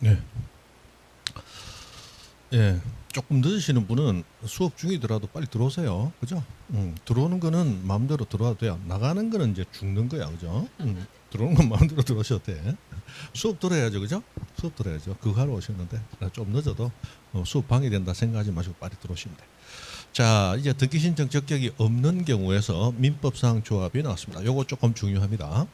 네. 예. 조금 늦으시는 분은 수업 중이더라도 빨리 들어오세요. 그죠? 들어오는 거는 마음대로 들어와도 돼요. 나가는 거는 이제 죽는 거야. 그죠? 들어오는 건 마음대로 들어오셔도 돼. 수업 들어야죠. 그죠? 수업 들어야죠. 그거 하러 오셨는데 좀 늦어도 수업 방해된다 생각하지 마시고 빨리 들어오시면 돼. 자, 이제 등기 신청 적격이 없는 경우에서 민법상 조합이 나왔습니다. 요거 조금 중요합니다.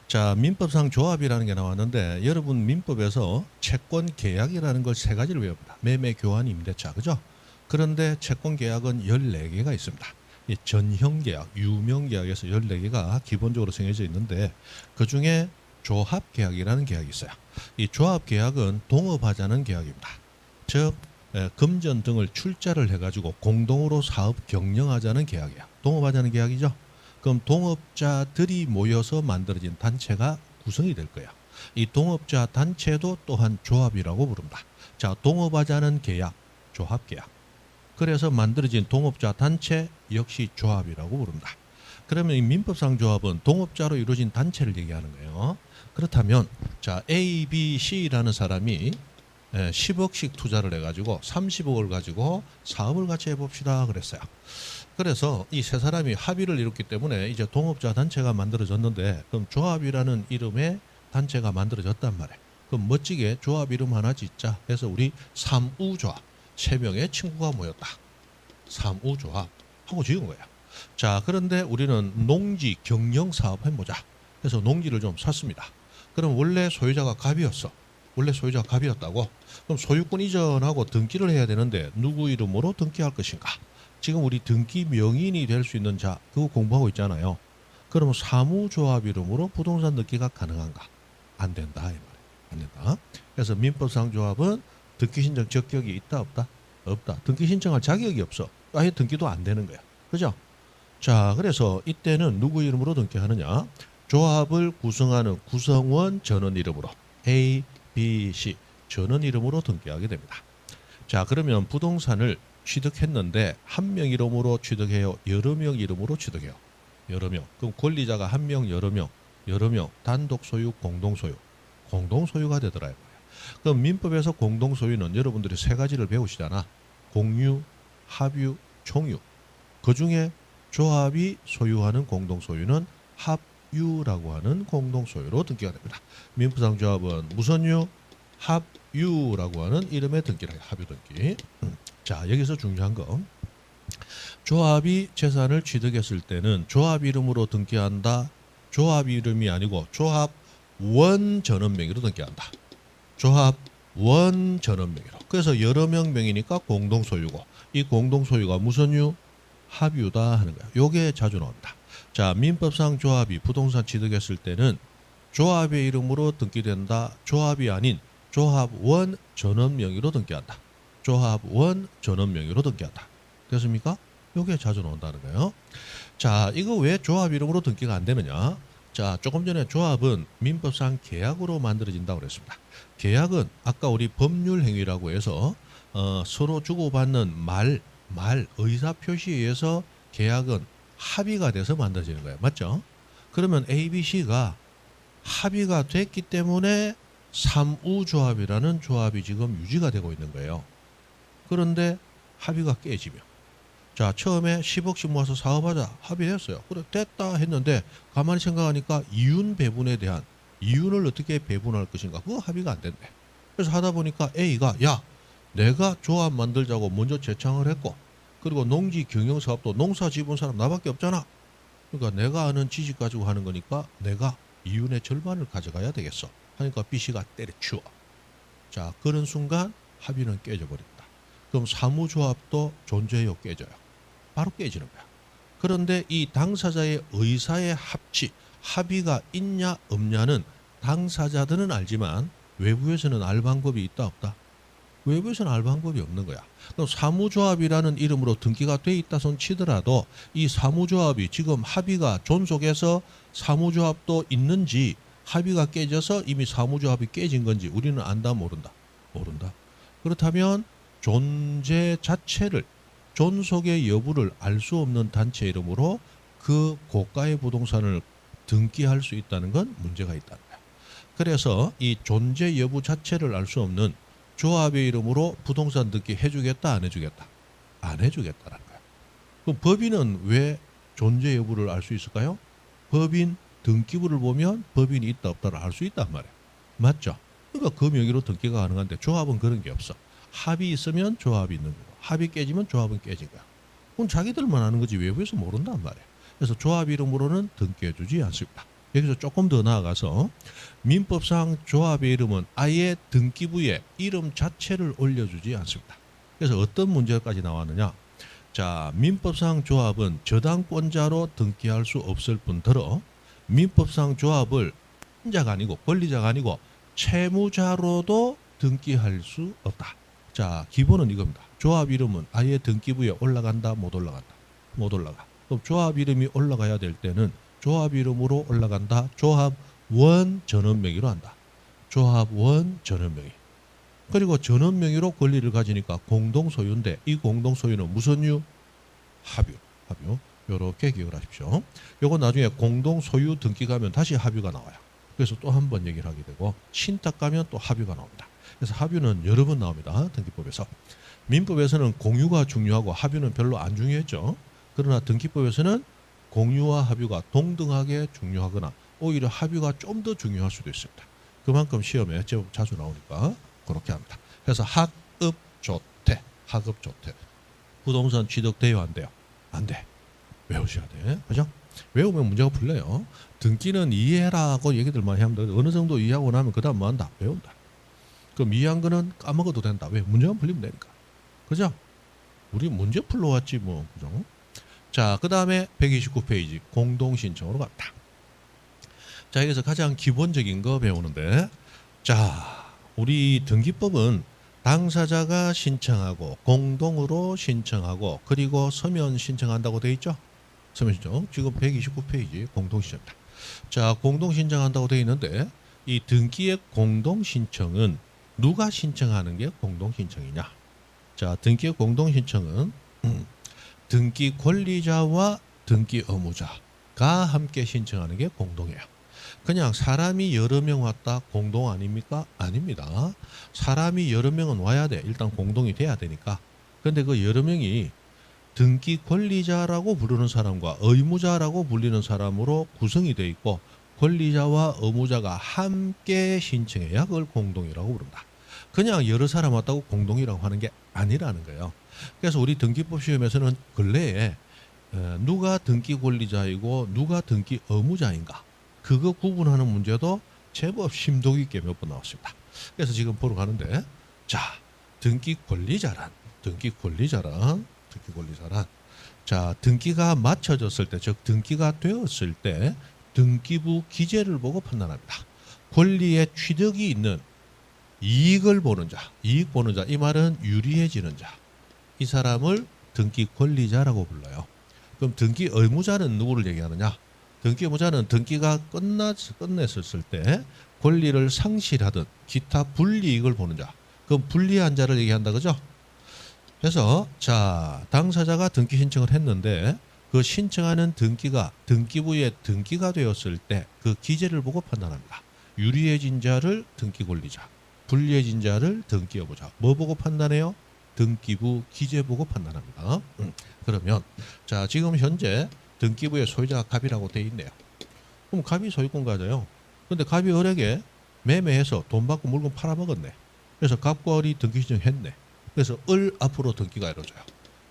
자, 민법상 조합이라는 게 나왔는데 여러분 민법에서 채권 계약이라는 걸 세 가지를 외웁니다. 매매, 교환, 임대차. 그죠? 그런데 채권 계약은 14개가 있습니다. 이 전형 계약, 유명 계약에서 14개가 기본적으로 정해져 있는데 그중에 조합 계약이라는 계약이 있어요. 이 조합 계약은 동업하자는 계약입니다. 즉 금전 등을 출자를 해가지고 공동으로 사업 경영하자는 계약이야. 동업하자는 계약이죠. 그럼 동업자들이 모여서 만들어진 단체가 구성이 될 거야. 이 동업자 단체도 또한 조합이라고 부릅니다. 자, 동업하자는 계약, 조합계약. 그래서 만들어진 동업자 단체 역시 조합이라고 부릅니다. 그러면 이 민법상 조합은 동업자로 이루어진 단체를 얘기하는 거예요. 그렇다면 자, A, B, C라는 사람이 10억씩 투자를 해가지고 30억을 가지고 사업을 같이 해봅시다 그랬어요. 그래서 이 세 사람이 합의를 이뤘기 때문에 이제 동업자 단체가 만들어졌는데 그럼 조합이라는 이름의 단체가 만들어졌단 말이에요. 그럼 멋지게 조합 이름 하나 짓자 해서 우리 삼우조합, 세 명의 친구가 모였다. 삼우조합 하고 지은 거예요. 자, 그런데 우리는 농지 경영 사업 해보자. 그래서 농지를 좀 샀습니다. 그럼 원래 소유자가 갑이었어. 원래 소유자가 갑이었다고? 그럼 소유권 이전하고 등기를 해야 되는데 누구 이름으로 등기할 것인가? 지금 우리 등기 명인이 될 수 있는 자 그거 공부하고 있잖아요. 그러면 사무조합 이름으로 부동산 등기가 가능한가? 안 된다 이 말이에요. 안 된다. 그래서 민법상 조합은 등기 신청 적격이 있다 없다? 없다. 등기 신청할 자격이 없어. 아예 등기도 안 되는 거야. 그죠? 자, 그래서 이때는 누구 이름으로 등기하느냐? 조합을 구성하는 구성원 전원 이름으로 A, B, C 전원 이름으로 등기하게 됩니다. 자, 그러면 부동산을 취득했는데 한 명 이름으로 취득해요? 여러 명 이름으로 취득해요? 여러 명. 그럼 권리자가 한 명, 여러 명, 여러 명, 단독 소유, 공동 소유. 공동 소유가 되더라 이거예요. 그럼 민법에서 공동 소유는 여러분들이 세 가지를 배우시잖아. 공유, 합유, 총유. 그 중에 조합이 소유하는 공동 소유는 합유라고 하는 공동 소유로 등기가 됩니다. 민법상 조합은 무슨 유? 합유라고 하는 이름의 등기를 해요. 합유 등기. 자, 여기서 중요한 거. 조합이 재산을 취득했을 때는 조합 이름으로 등기한다. 조합 이름이 아니고 조합원 전원 명의로 등기한다. 조합원 전원 명의로. 그래서 여러 명 명의니까 공동 소유고 이 공동 소유가 무슨 유? 합유다 하는 거야. 요게 자주 나옵니다. 자, 민법상 조합이 부동산 취득했을 때는 조합의 이름으로 등기된다. 조합이 아닌 조합원 전원 명의로 등기한다. 조합원 전원 명의로 등기한다. 됐습니까? 요게 자주 나온다는 거예요. 자, 이거 왜 조합 이름으로 등기가 안 되느냐? 자, 조금 전에 조합은 민법상 계약으로 만들어진다고 그랬습니다. 계약은 아까 우리 법률 행위라고 해서 서로 주고받는 말 의사 표시에 의해서 계약은 합의가 돼서 만들어지는 거예요. 맞죠? 그러면 A, B, C가 합의가 됐기 때문에 삼우조합이라는 조합이 지금 유지가 되고 있는 거예요. 그런데 합의가 깨지면 자, 처음에 10억씩 모아서 사업하자 합의했어요. 그래 됐다 했는데 가만히 생각하니까 이윤 배분에 대한 이윤을 어떻게 배분할 것인가 그거 합의가 안 된대. 그래서 하다 보니까 A가 야 내가 조합 만들자고 먼저 제창을 했고 그리고 농지 경영 사업도 농사 지은 사람 나밖에 없잖아. 그러니까 내가 아는 지식 가지고 하는 거니까 내가 이윤의 절반을 가져가야 되겠어. 하니까 B씨가 때려치워. 자, 그런 순간 합의는 깨져버립니다. 그럼 사무조합도 존재해요? 깨져요? 바로 깨지는 거야. 그런데 이 당사자의 의사의 합의가 있냐 없냐는 당사자들은 알지만 외부에서는 알 방법이 있다 없다? 외부에서는 알 방법이 없는 거야. 그럼 사무조합이라는 이름으로 등기가 돼 있다 손 치더라도 이 사무조합이 지금 합의가 존속해서 사무조합도 있는지 합의가 깨져서 이미 사무조합이 깨진 건지 우리는 안다 모른다? 모른다. 그렇다면 존재 자체를 존속의 여부를 알 수 없는 단체 이름으로 그 고가의 부동산을 등기할 수 있다는 건 문제가 있다는 거야. 그래서 이 존재 여부 자체를 알 수 없는 조합의 이름으로 부동산 등기 해주겠다 안 해주겠다? 안 해주겠다라는 거야. 그럼 법인은 왜 존재 여부를 알 수 있을까요? 법인 등기부를 보면 법인이 있다 없다를 알 수 있단 말이야. 맞죠? 그러니까 그 명의로 등기가 가능한데 조합은 그런 게 없어. 합이 있으면 조합이 있는 거고 합이 깨지면 조합은 깨진 거야. 그럼 자기들만 아는 거지 외부에서 모른단 말이야. 그래서 조합 이름으로는 등기해주지 않습니다. 여기서 조금 더 나아가서 민법상 조합의 이름은 아예 등기부에 이름 자체를 올려주지 않습니다. 그래서 어떤 문제까지 나왔느냐. 자, 민법상 조합은 저당권자로 등기할 수 없을 뿐더러 민법상 조합을 혼자가 아니고 권리자가 아니고 채무자로도 등기할 수 없다. 자, 기본은 이겁니다. 조합 이름은 아예 등기부에 올라간다 못 올라간다? 못 올라가. 그럼 조합 이름이 올라가야 될 때는 조합 이름으로 올라간다. 조합원 전원명의로 한다. 조합원 전원명의. 그리고 전원명의로 권리를 가지니까 공동소유인데 이 공동소유는 무슨 유? 합유. 요렇게 기억을 하십시오. 요거 나중에 공동소유 등기 가면 다시 합유가 나와요. 그래서 또 한 번 얘기를 하게 되고 신탁 가면 또 합유가 나옵니다. 그래서 합유는 여러 번 나옵니다. 등기법에서. 민법에서는 공유가 중요하고 합유는 별로 안 중요했죠. 그러나 등기법에서는 공유와 합유가 동등하게 중요하거나 오히려 합유가 좀 더 중요할 수도 있습니다. 그만큼 시험에 제법 자주 나오니까 그렇게 합니다. 그래서 학업조태. 부동산 취득돼요 안 돼요? 안 돼. 외우셔야 돼. 그죠? 외우면 문제가 풀려요. 등기는 이해라고 얘기들 많이 합니다. 어느 정도 이해하고 나면 그 다음 뭐 한다? 외운다. 그럼 이해한 거는 까먹어도 된다. 왜? 문제만 풀리면 되니까. 그죠? 우리 문제 풀러 왔지 뭐. 그죠? 자, 그 다음에 129페이지 공동신청으로 갑니다. 자, 여기서 가장 기본적인 거 배우는데, 자, 우리 등기법은 당사자가 신청하고 공동으로 신청하고 그리고 서면 신청한다고 돼 있죠? 서면 신청. 지금 129페이지 공동신청입니다. 자, 공동신청한다고 돼 있는데 이 등기의 공동신청은 누가 신청하는 게 공동신청이냐? 자, 등기의 공동신청은 등기 권리자와 등기 의무자가 함께 신청하는 게 공동이에요. 그냥 사람이 여러 명 왔다 공동 아닙니까? 아닙니다. 사람이 여러 명은 와야 돼. 일단 공동이 돼야 되니까. 근데 그 여러 명이 등기 권리자라고 부르는 사람과 의무자라고 불리는 사람으로 구성이 돼 있고 권리자와 의무자가 함께 신청해야 그걸 공동이라고 부른다. 그냥 여러 사람 왔다고 공동이라고 하는 게 아니라는 거예요. 그래서 우리 등기법 시험에서는 근래에 누가 등기 권리자이고 누가 등기 의무자인가 그거 구분하는 문제도 제법 심도 있게 몇 번 나왔습니다. 그래서 지금 보러 가는데 자, 등기 권리자란 자, 등기가 맞춰졌을 때 즉 등기가 되었을 때 등기부 기재를 보고 판단합니다. 권리의 취득이 있는 이익을 보는 자, 이익 보는 자, 이 말은 유리해지는 자, 이 사람을 등기 권리자라고 불러요. 그럼 등기 의무자는 누구를 얘기하느냐? 등기 의무자는 등기가 끝냈을 때 권리를 상실하든 기타 불이익을 보는 자, 그럼 불리한 자를 얘기한다, 그죠? 그래서 자, 당사자가 등기 신청을 했는데 그 신청하는 등기가 등기부에 등기가 되었을 때 그 기재를 보고 판단합니다. 유리해진 자를 등기 권리자, 불리해진 자를 등기 의무자. 뭐 보고 판단해요? 등기부 기재 보고 판단합니다. 그러면 자, 지금 현재 등기부의 소유자가 갑이라고 돼 있네요. 그럼 갑이 소유권 가져요. 근데 갑이 을에게 매매해서 돈 받고 물건 팔아먹었네. 그래서 갑과 을이 등기 신청했네. 그래서 을 앞으로 등기가 이루어져요.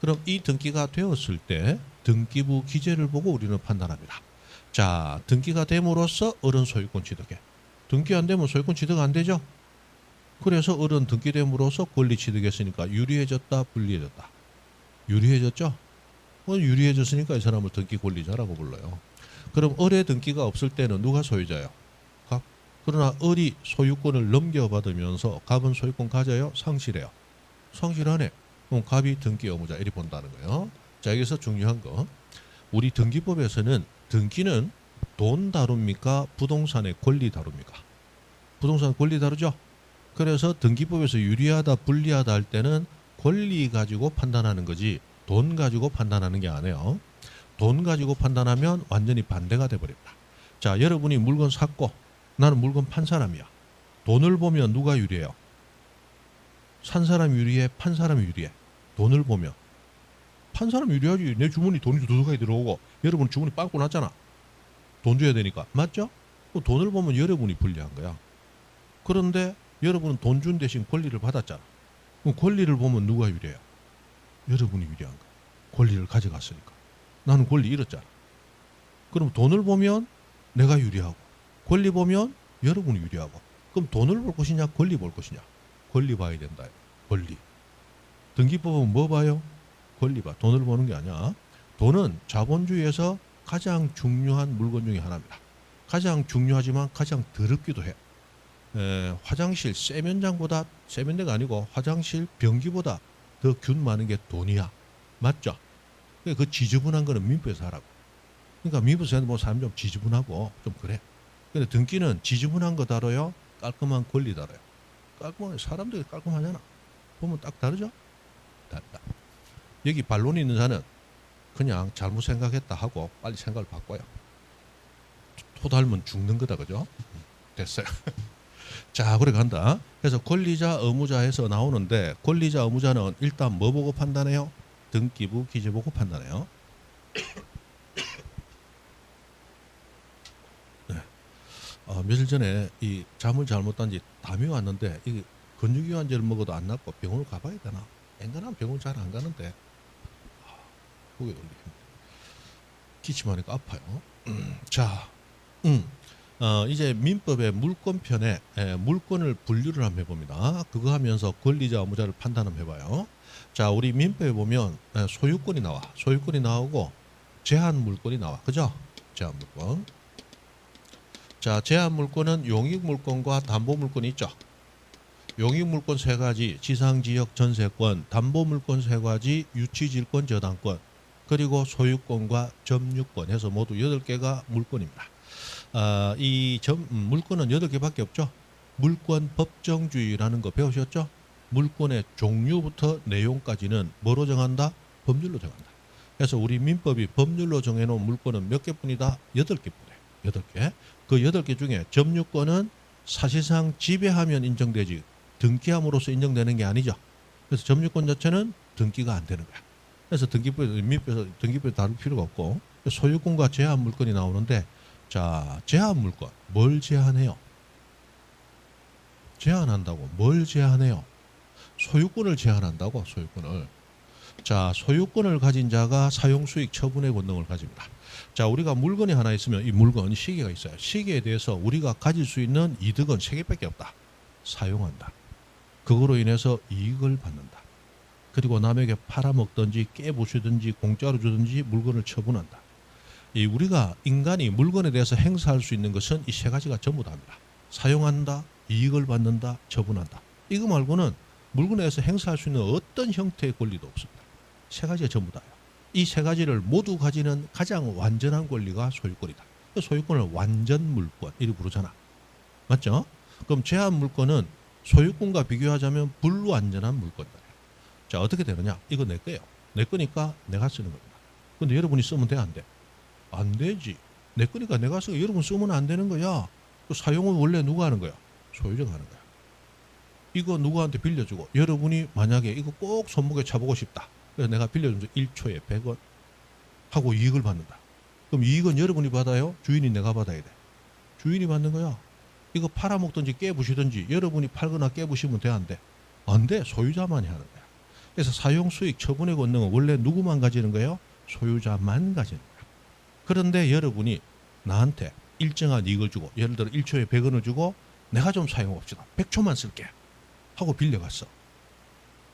그럼 이 등기가 되었을 때 등기부 기재를 보고 우리는 판단합니다. 자, 등기가 됨으로써 을은 소유권 취득해. 등기 안 되면 소유권 취득 안 되죠? 그래서 을은 등기됨으로써 권리 취득했으니까 유리해졌다, 불리해졌다? 유리해졌죠? 유리해졌으니까 이 사람을 등기 권리자라고 불러요. 그럼 을의 등기가 없을 때는 누가 소유자예요? 갑. 그러나 을이 소유권을 넘겨받으면서 갑은 소유권 가져요? 상실해요? 상실하네. 그럼 갑이 등기 의무자 이리 본다는 거예요. 자, 여기서 중요한 거. 우리 등기법에서는 등기는 돈 다룹니까? 부동산의 권리 다룹니까? 부동산 권리 다루죠? 그래서 등기법에서 유리하다, 불리하다 할 때는 권리 가지고 판단하는 거지 돈 가지고 판단하는 게 아니에요. 돈 가지고 판단하면 완전히 반대가 돼버립니다. 자, 여러분이 물건 샀고 나는 물건 판 사람이야. 돈을 보면 누가 유리해요? 산 사람이 유리해? 판 사람이 유리해? 돈을 보면. 판 사람이 유리하지. 내 주머니 돈이 두둑하게 들어오고 여러분 주머니 빵꾸 났잖아. 돈 줘야 되니까. 맞죠? 돈을 보면 여러분이 불리한 거야. 그런데 여러분은 돈 준 대신 권리를 받았잖아. 그럼 권리를 보면 누가 유리해요? 여러분이 유리한 거야. 권리를 가져갔으니까. 나는 권리 잃었잖아. 그럼 돈을 보면 내가 유리하고 권리 보면 여러분이 유리하고 그럼 돈을 볼 것이냐 권리 볼 것이냐? 권리 봐야 된다. 권리. 등기법은 뭐 봐요? 권리 봐. 돈을 보는 게 아니야. 돈은 자본주의에서 가장 중요한 물건 중에 하나입니다. 가장 중요하지만 가장 더럽기도 해. 화장실 세면장보다 세면대가 아니고 화장실 변기보다 더 균 많은 게 돈이야. 맞죠? 그 지저분한 거는 민법에서 하라고. 그러니까 민법에서 뭐 사람 좀 지저분하고 좀 그래. 근데 등기는 지저분한 거 다뤄요. 깔끔한 권리 다뤄요. 깔끔한 사람들이 깔끔하잖아. 보면 딱 다르죠? 다르다. 여기 반론이 있는 자는 그냥 잘못 생각했다 하고 빨리 생각을 바꿔요. 토 닮은 죽는 거다, 그죠? 됐어요. 자, 그래 간다. 그래서 권리자, 의무자에서 나오는데 권리자, 의무자는 일단 뭐 보고 판단해요? 등기부 기재 보고 판단해요. 네. 며칠 전에 이 잠을 잘못 잔지 담이 왔는데 이 근육이완제를 먹어도 안 낫고 병원을 가봐야 되나? 앵간한 병원 잘 안 가는데 고개 돌리기 기침하니까 아파요. 자, 이제 민법의 물권편에 물권을 분류를 한번 해봅니다. 그거 하면서 권리자 의무자를 판단 한번 해봐요. 자, 우리 민법에 보면 소유권이 나와. 소유권이 나오고 제한 물권이 나와. 그죠? 제한 물권. 자, 제한 물권은 용익 물권과 담보 물권이 있죠. 용익 물권 세 가지, 지상지역 전세권, 담보 물권 세 가지, 유치질권 저당권, 그리고 소유권과 점유권 해서 모두 8개가 물권입니다. 물권은 8개밖에 없죠. 물권 법정주의라는 거 배우셨죠? 물권의 종류부터 내용까지는 뭐로 정한다? 법률로 정한다. 그래서 우리 민법이 법률로 정해놓은 물권은 몇 개뿐이다? 8개뿐이에요. 8개. 그 8개 중에 점유권은 사실상 지배하면 인정되지 등기함으로써 인정되는 게 아니죠. 그래서 점유권 자체는 등기가 안 되는 거야. 그래서 민법에서 등기법에 다룰 필요가 없고 소유권과 제한 물권이 나오는데 자, 제한 물권 뭘 제한해요? 제한한다고 뭘 제한해요? 소유권을 제한한다고. 소유권을. 자, 소유권을 가진 자가 사용수익 처분의 권능을 가집니다. 자, 우리가 물건이 하나 있으면 이 물건 시계가 있어요. 시계에 대해서 우리가 가질 수 있는 이득은 3개밖에 없다. 사용한다. 그거로 인해서 이익을 받는다. 그리고 남에게 팔아먹든지 깨부수든지 공짜로 주든지 물건을 처분한다. 우리가 인간이 물건에 대해서 행사할 수 있는 것은 이 3가지가 전부 다입니다. 사용한다, 이익을 받는다, 처분한다. 이거 말고는 물건에 대해서 행사할 수 있는 어떤 형태의 권리도 없습니다. 3가지가 전부 다예요. 이 3가지를 모두 가지는 가장 완전한 권리가 소유권이다. 소유권을 완전 물권 이렇게 부르잖아. 맞죠? 그럼 제한 물권은 소유권과 비교하자면 불완전한 물권이다. 자, 어떻게 되느냐? 이거 내 거예요. 내 거니까 내가 쓰는 겁니다. 근데 여러분이 쓰면 돼, 안 돼? 안 되지. 내 거니까 내가 쓰고 여러분 쓰면 안 되는 거야. 그 사용은 원래 누가 하는 거야? 소유자가 하는 거야. 이거 누구한테 빌려주고 여러분이 만약에 이거 꼭 손목에 차보고 싶다. 그래서 내가 빌려주면서 1초에 100원 하고 이익을 받는다. 그럼 이익은 여러분이 받아요? 주인이 내가 받아야 돼? 주인이 받는 거야. 이거 팔아먹든지 깨부시든지 여러분이 팔거나 깨부시면 돼, 안 돼? 안 돼. 소유자만이 하는 거야. 그래서 사용수익 처분의 권능은 원래 누구만 가지는 거예요? 소유자만 가지는 거야. 그런데 여러분이 나한테 일정한 이익을 주고 예를 들어 1초에 100원을 주고 내가 좀 사용합시다. 100초만 쓸게 하고 빌려갔어.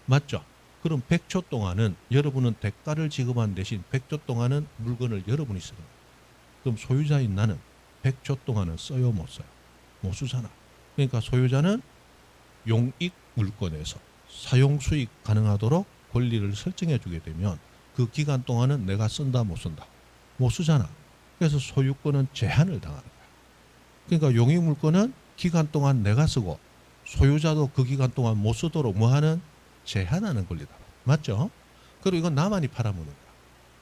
맞죠? 그럼 100초 동안은 여러분은 대가를 지급한 대신 100초 동안은 물건을 여러분이 쓰는 거예요. 그럼 소유자인 나는 100초 동안은 써요, 못 써요? 못 쓰잖아. 그러니까 소유자는 용익 물권에서 사용수익 가능하도록 권리를 설정해 주게 되면 그 기간 동안은 내가 쓴다, 못 쓴다? 못 쓰잖아. 그래서 소유권은 제한을 당하는 거야. 그러니까 용익 물권은 기간 동안 내가 쓰고 소유자도 그 기간 동안 못 쓰도록 뭐하는? 제한하는 권리다. 맞죠? 그리고 이건 나만이 팔아먹는 거야.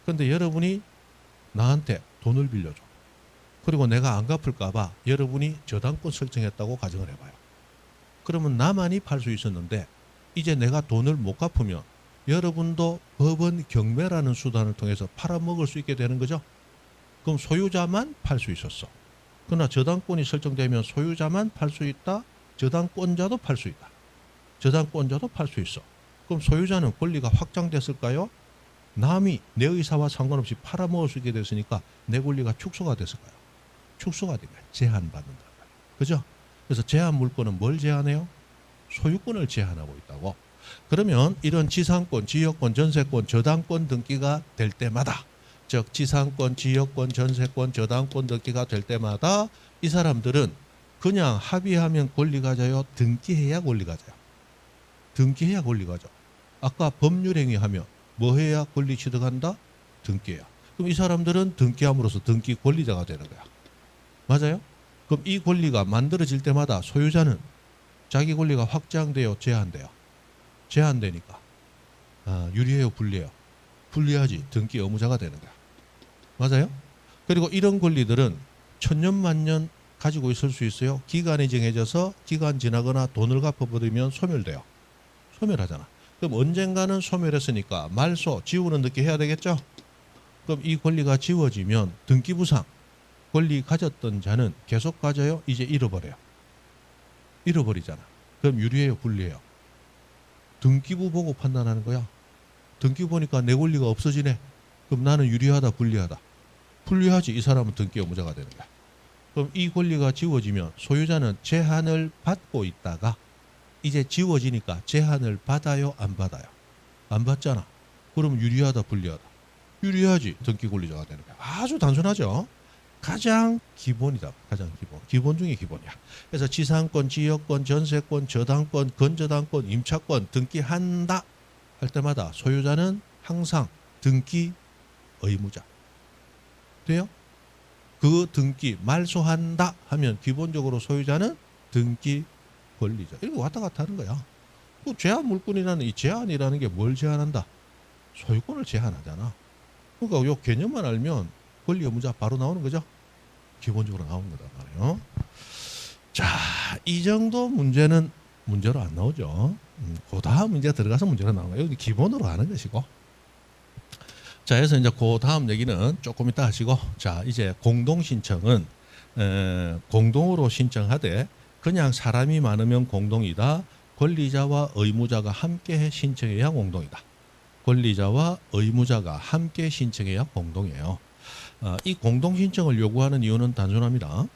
그런데 여러분이 나한테 돈을 빌려줘. 그리고 내가 안 갚을까 봐 여러분이 저당권 설정했다고 가정을 해봐요. 그러면 나만이 팔 수 있었는데 이제 내가 돈을 못 갚으면 여러분도 법원 경매라는 수단을 통해서 팔아먹을 수 있게 되는 거죠. 그럼 소유자만 팔 수 있었어. 그러나 저당권이 설정되면 소유자만 팔 수 있다. 저당권자도 팔 수 있다. 저당권자도 팔 수 있어. 그럼 소유자는 권리가 확장됐을까요? 남이 내 의사와 상관없이 팔아먹을 수 있게 됐으니까 내 권리가 축소가 됐을까요? 축소가 되면 제한받는다. 그죠? 그래서 제한 물권은 뭘 제한해요? 소유권을 제한하고 있다고. 그러면 이런 지상권, 지역권, 전세권, 저당권 등기가 될 때마다, 즉 지상권, 지역권, 전세권, 저당권 등기가 될 때마다 이 사람들은 그냥 합의하면 권리 가져요? 등기해야 권리 가져요? 등기해야 권리 가져. 아까 법률행위 하면 뭐 해야 권리 취득한다? 등기해야. 그럼 이 사람들은 등기함으로써 등기 권리자가 되는 거야. 맞아요? 그럼 이 권리가 만들어질 때마다 소유자는 자기 권리가 확장돼요? 제한돼요? 제한되니까 유리해요? 불리해요? 불리하지. 등기 의무자가 되는 거야. 맞아요? 그리고 이런 권리들은 천년만년 가지고 있을 수 있어요? 기간이 정해져서 기간 지나거나 돈을 갚아버리면 소멸돼요. 소멸하잖아. 그럼 언젠가는 소멸했으니까 말소, 지우는 등기 해야 되겠죠? 그럼 이 권리가 지워지면 등기부상 권리 가졌던 자는 계속 가져요? 이제 잃어버려요? 잃어버리잖아. 그럼 유리해요? 불리해요? 등기부 보고 판단하는 거야. 등기부 보니까 내 권리가 없어지네. 그럼 나는 유리하다? 불리하다? 불리하지. 이 사람은 등기 의무자가 되는 거야. 그럼 이 권리가 지워지면 소유자는 제한을 받고 있다가 이제 지워지니까 제한을 받아요? 안 받아요? 안 받잖아. 그럼 유리하다? 불리하다? 유리하지. 등기 권리자가 되는 거야. 아주 단순하죠. 가장 기본이다. 가장 기본. 기본 중에 기본이야. 그래서 지상권, 지역권, 전세권, 저당권, 건저당권, 임차권 등기한다 할 때마다 소유자는 항상 등기 의무자. 돼요? 그 등기 말소한다 하면 기본적으로 소유자는 등기 권리자. 이렇게 왔다 갔다 하는 거야. 그 제한 물권이라는 이 제한이라는 게 뭘 제한한다? 소유권을 제한하잖아. 그러니까 요 개념만 알면 권리 의무자 바로 나오는 거죠. 기본적으로 나오는 거다 말이에요. 자, 이 정도 문제는 문제로 안 나오죠. 그 다음 문제 들어가서 문제로 나오는 거예요. 기본으로 하는 것이고. 자, 그래서 이제 그 다음 얘기는 조금 이따 하시고, 자, 이제 공동 신청은 공동으로 신청하되 그냥 사람이 많으면 공동이다. 권리자와 의무자가 함께 신청해야 공동이다. 권리자와 의무자가 함께 신청해야 공동이에요. 이 공동 신청을 요구하는 이유는 단순합니다.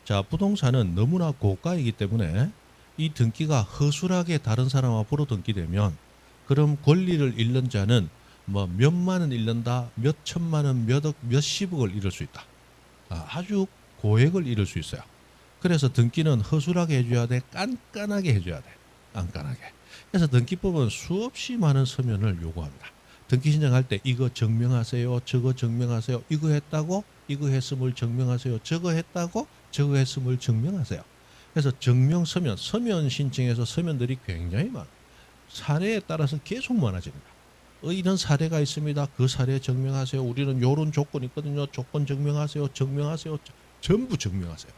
자, 부동산은 너무나 고가이기 때문에 이 등기가 허술하게 다른 사람 앞으로 등기되면 그럼 권리를 잃는 자는 뭐 몇만 원 잃는다, 몇 천만 원, 몇 억, 몇십억을 잃을 수 있다. 아주 고액을 잃을 수 있어요. 그래서 등기는 허술하게 해줘야 돼, 깐깐하게 해줘야 돼. 깐깐하게. 그래서 등기법은 수없이 많은 서면을 요구합니다. 등기 신청할 때 이거 증명하세요, 저거 증명하세요, 이거 했다고, 이거 했음을 증명하세요, 저거 했다고, 저거 했음을 증명하세요. 그래서 증명 서면, 서면 신청해서 서면들이 굉장히 많아요. 사례에 따라서 계속 많아집니다. 이런 사례가 있습니다. 그 사례 증명하세요. 우리는 이런 조건이 있거든요. 조건 증명하세요. 증명하세요. 전부 증명하세요.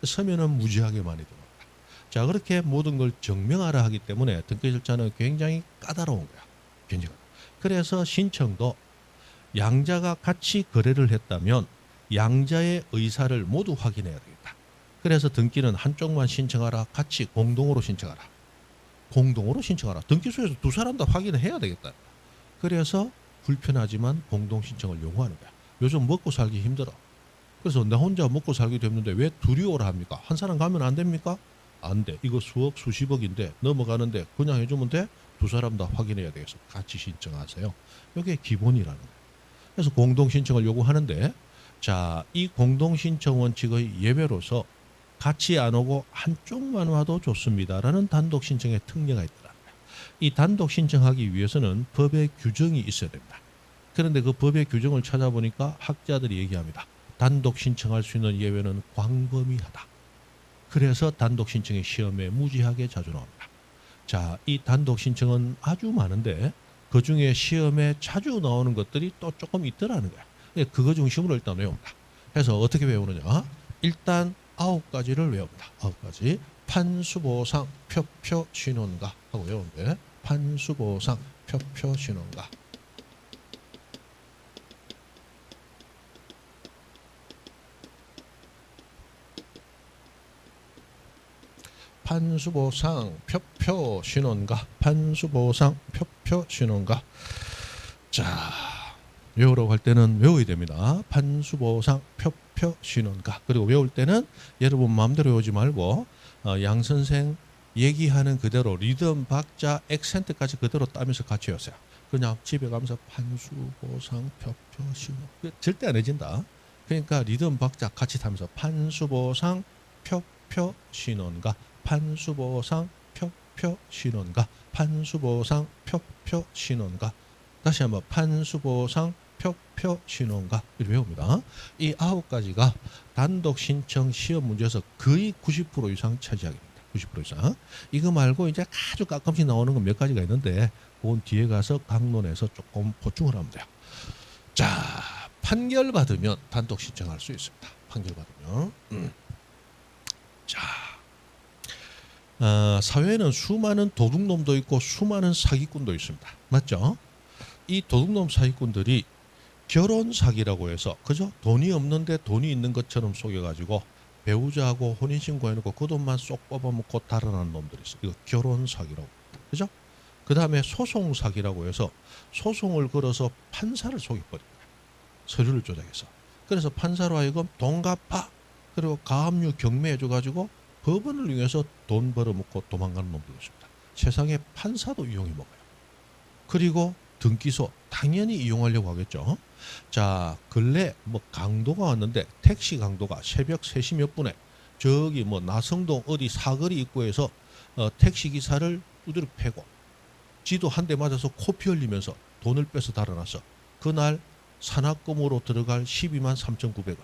서면은 무지하게 많이 들어옵니다. 자, 그렇게 모든 걸 증명하라 하기 때문에 등기 절차는 굉장히 까다로운 거야. 굉장히. 그래서 신청도 양자가 같이 거래를 했다면 양자의 의사를 모두 확인해야 되겠다. 그래서 등기는 한쪽만 신청하라. 같이 공동으로 신청하라. 공동으로 신청하라. 등기소에서 두 사람 다 확인을 해야 되겠다. 그래서 불편하지만 공동 신청을 요구하는 거야. 요즘 먹고 살기 힘들어. 그래서 나 혼자 먹고 살기도 힘든데 왜 둘이 오라 합니까? 한 사람 가면 안 됩니까? 안 돼. 이거 수억 수십억인데 넘어가는데 그냥 해주면 돼? 두 사람 다 확인해야 되겠어. 같이 신청하세요. 이게 기본이라는 거예요. 그래서 공동 신청을 요구하는데, 자, 이 공동 신청 원칙의 예외로서 같이 안 오고 한쪽만 와도 좋습니다라는 단독 신청의 특례가 있더라. 이 단독 신청하기 위해서는 법의 규정이 있어야 됩니다. 그런데 그 법의 규정을 찾아보니까 학자들이 얘기합니다. 단독 신청할 수 있는 예외는 광범위하다. 그래서 단독 신청이 시험에 무지하게 자주 나옵니다. 자, 이 단독 신청은 아주 많은데 그 중에 시험에 자주 나오는 것들이 또 조금 있더라는 거야. 그거 중심으로 일단 외웁니다. 그래서 어떻게 외우느냐? 일단 9가지를 외웁니다. 9가지. 판수보상 표표신혼가 하고 외우는데 판수보상 표표신혼가. 판수보상 표표신혼가. 판수보상 표표신혼가. 자, 외우라고 할 때는 외워야 됩니다. 판수보상 표표신혼가. 그리고 외울 때는 여러분 마음대로 외우지 말고 양 선생 얘기하는 그대로 리듬, 박자, 액센트까지 그대로 따면서 같이 외우세요. 그냥 집에 가면서 판수보상 표표신혼 절대 안 해진다. 그러니까 리듬, 박자 같이 타면서 판수보상 표표신혼가. 판수보상 표표신혼가. 판수보상 표표신혼가. 다시 한번 판수보상 표표신혼가 이렇게 외웁니다. 이 9가지가 단독 신청 시험 문제에서 거의 90% 이상 차지하게 됩니다. 90% 이상. 이거 말고 이제 아주 가끔씩 나오는 건 몇 가지가 있는데 그건 뒤에 가서 강론에서 조금 보충을 하면 돼요. 자, 판결 받으면 단독 신청할 수 있습니다. 판결 받으면. 자, 사회에는 수많은 도둑놈도 있고 수많은 사기꾼도 있습니다. 맞죠? 이 도둑놈 사기꾼들이 결혼 사기라고 해서 그죠? 돈이 없는데 돈이 있는 것처럼 속여가지고 배우자하고 혼인신고 해놓고 그 돈만 쏙 뽑아먹고 달아나는 놈들이 있어요. 이거 결혼 사기라고. 그죠? 그 다음에 소송 사기라고 해서 소송을 걸어서 판사를 속여버린 거예요. 서류를 조작해서. 그래서 판사로 하여금 돈 갚아. 그리고 가압류 경매해줘가지고 법원을 이용해서 돈 벌어먹고 도망가는 놈들이 있습니다. 세상에 판사도 이용해 먹어요. 그리고 등기소 당연히 이용하려고 하겠죠. 자, 근래 뭐 강도가 왔는데 택시 강도가 새벽 3시 몇 분에 저기 뭐 나성동 어디 사거리 입구에서 택시 기사를 두드려 패고 지도 한 대 맞아서 코피 흘리면서 돈을 빼서 달아났어. 그날 산악금으로 들어갈 12만 3,900원.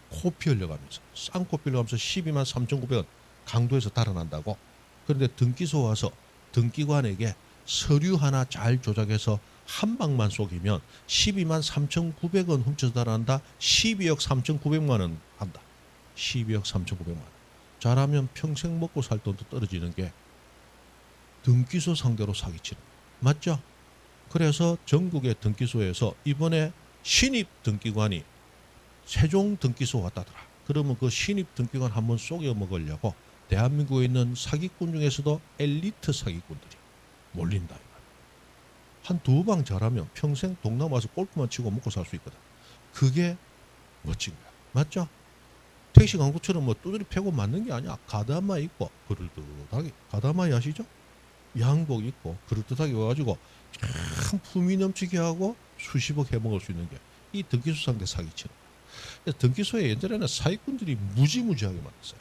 코피 흘려가면서 쌍코피 흘려가면서 12만 3,900원 강도에서 달아난다고. 그런데 등기소 와서 등기관에게 서류 하나 잘 조작해서 한 방만 속이면 12만 3,900원 훔쳐서 달아난다. 12억 3,900만 원 한다. 12억 3,900만 원. 잘하면 평생 먹고 살 돈도 떨어지는 게 등기소 상대로 사기치는 거예요. 맞죠? 그래서 전국의 등기소에서 이번에 신입 등기관이 세종 등기소 왔다더라. 그러면 그 신입 등기관 한번 속여 먹으려고 대한민국에 있는 사기꾼 중에서도 엘리트 사기꾼들이 몰린다. 한 2방 잘하면 평생 동남아 와서 골프만 치고 먹고 살 수 있거든. 그게 멋진 거야. 맞죠? 택시 광고처럼 뭐 두드리 패고 맞는 게 아니야. 가다마 입고 그럴듯하게. 가다마이 아시죠? 양복 입고 그럴듯하게 와가지고 참 품위 넘치게 하고 수십억 해먹을 수 있는 게 이 등기소 상대 사기치는 거야. 등기소에 옛날에는 사기꾼들이 무지무지하게 많았어요.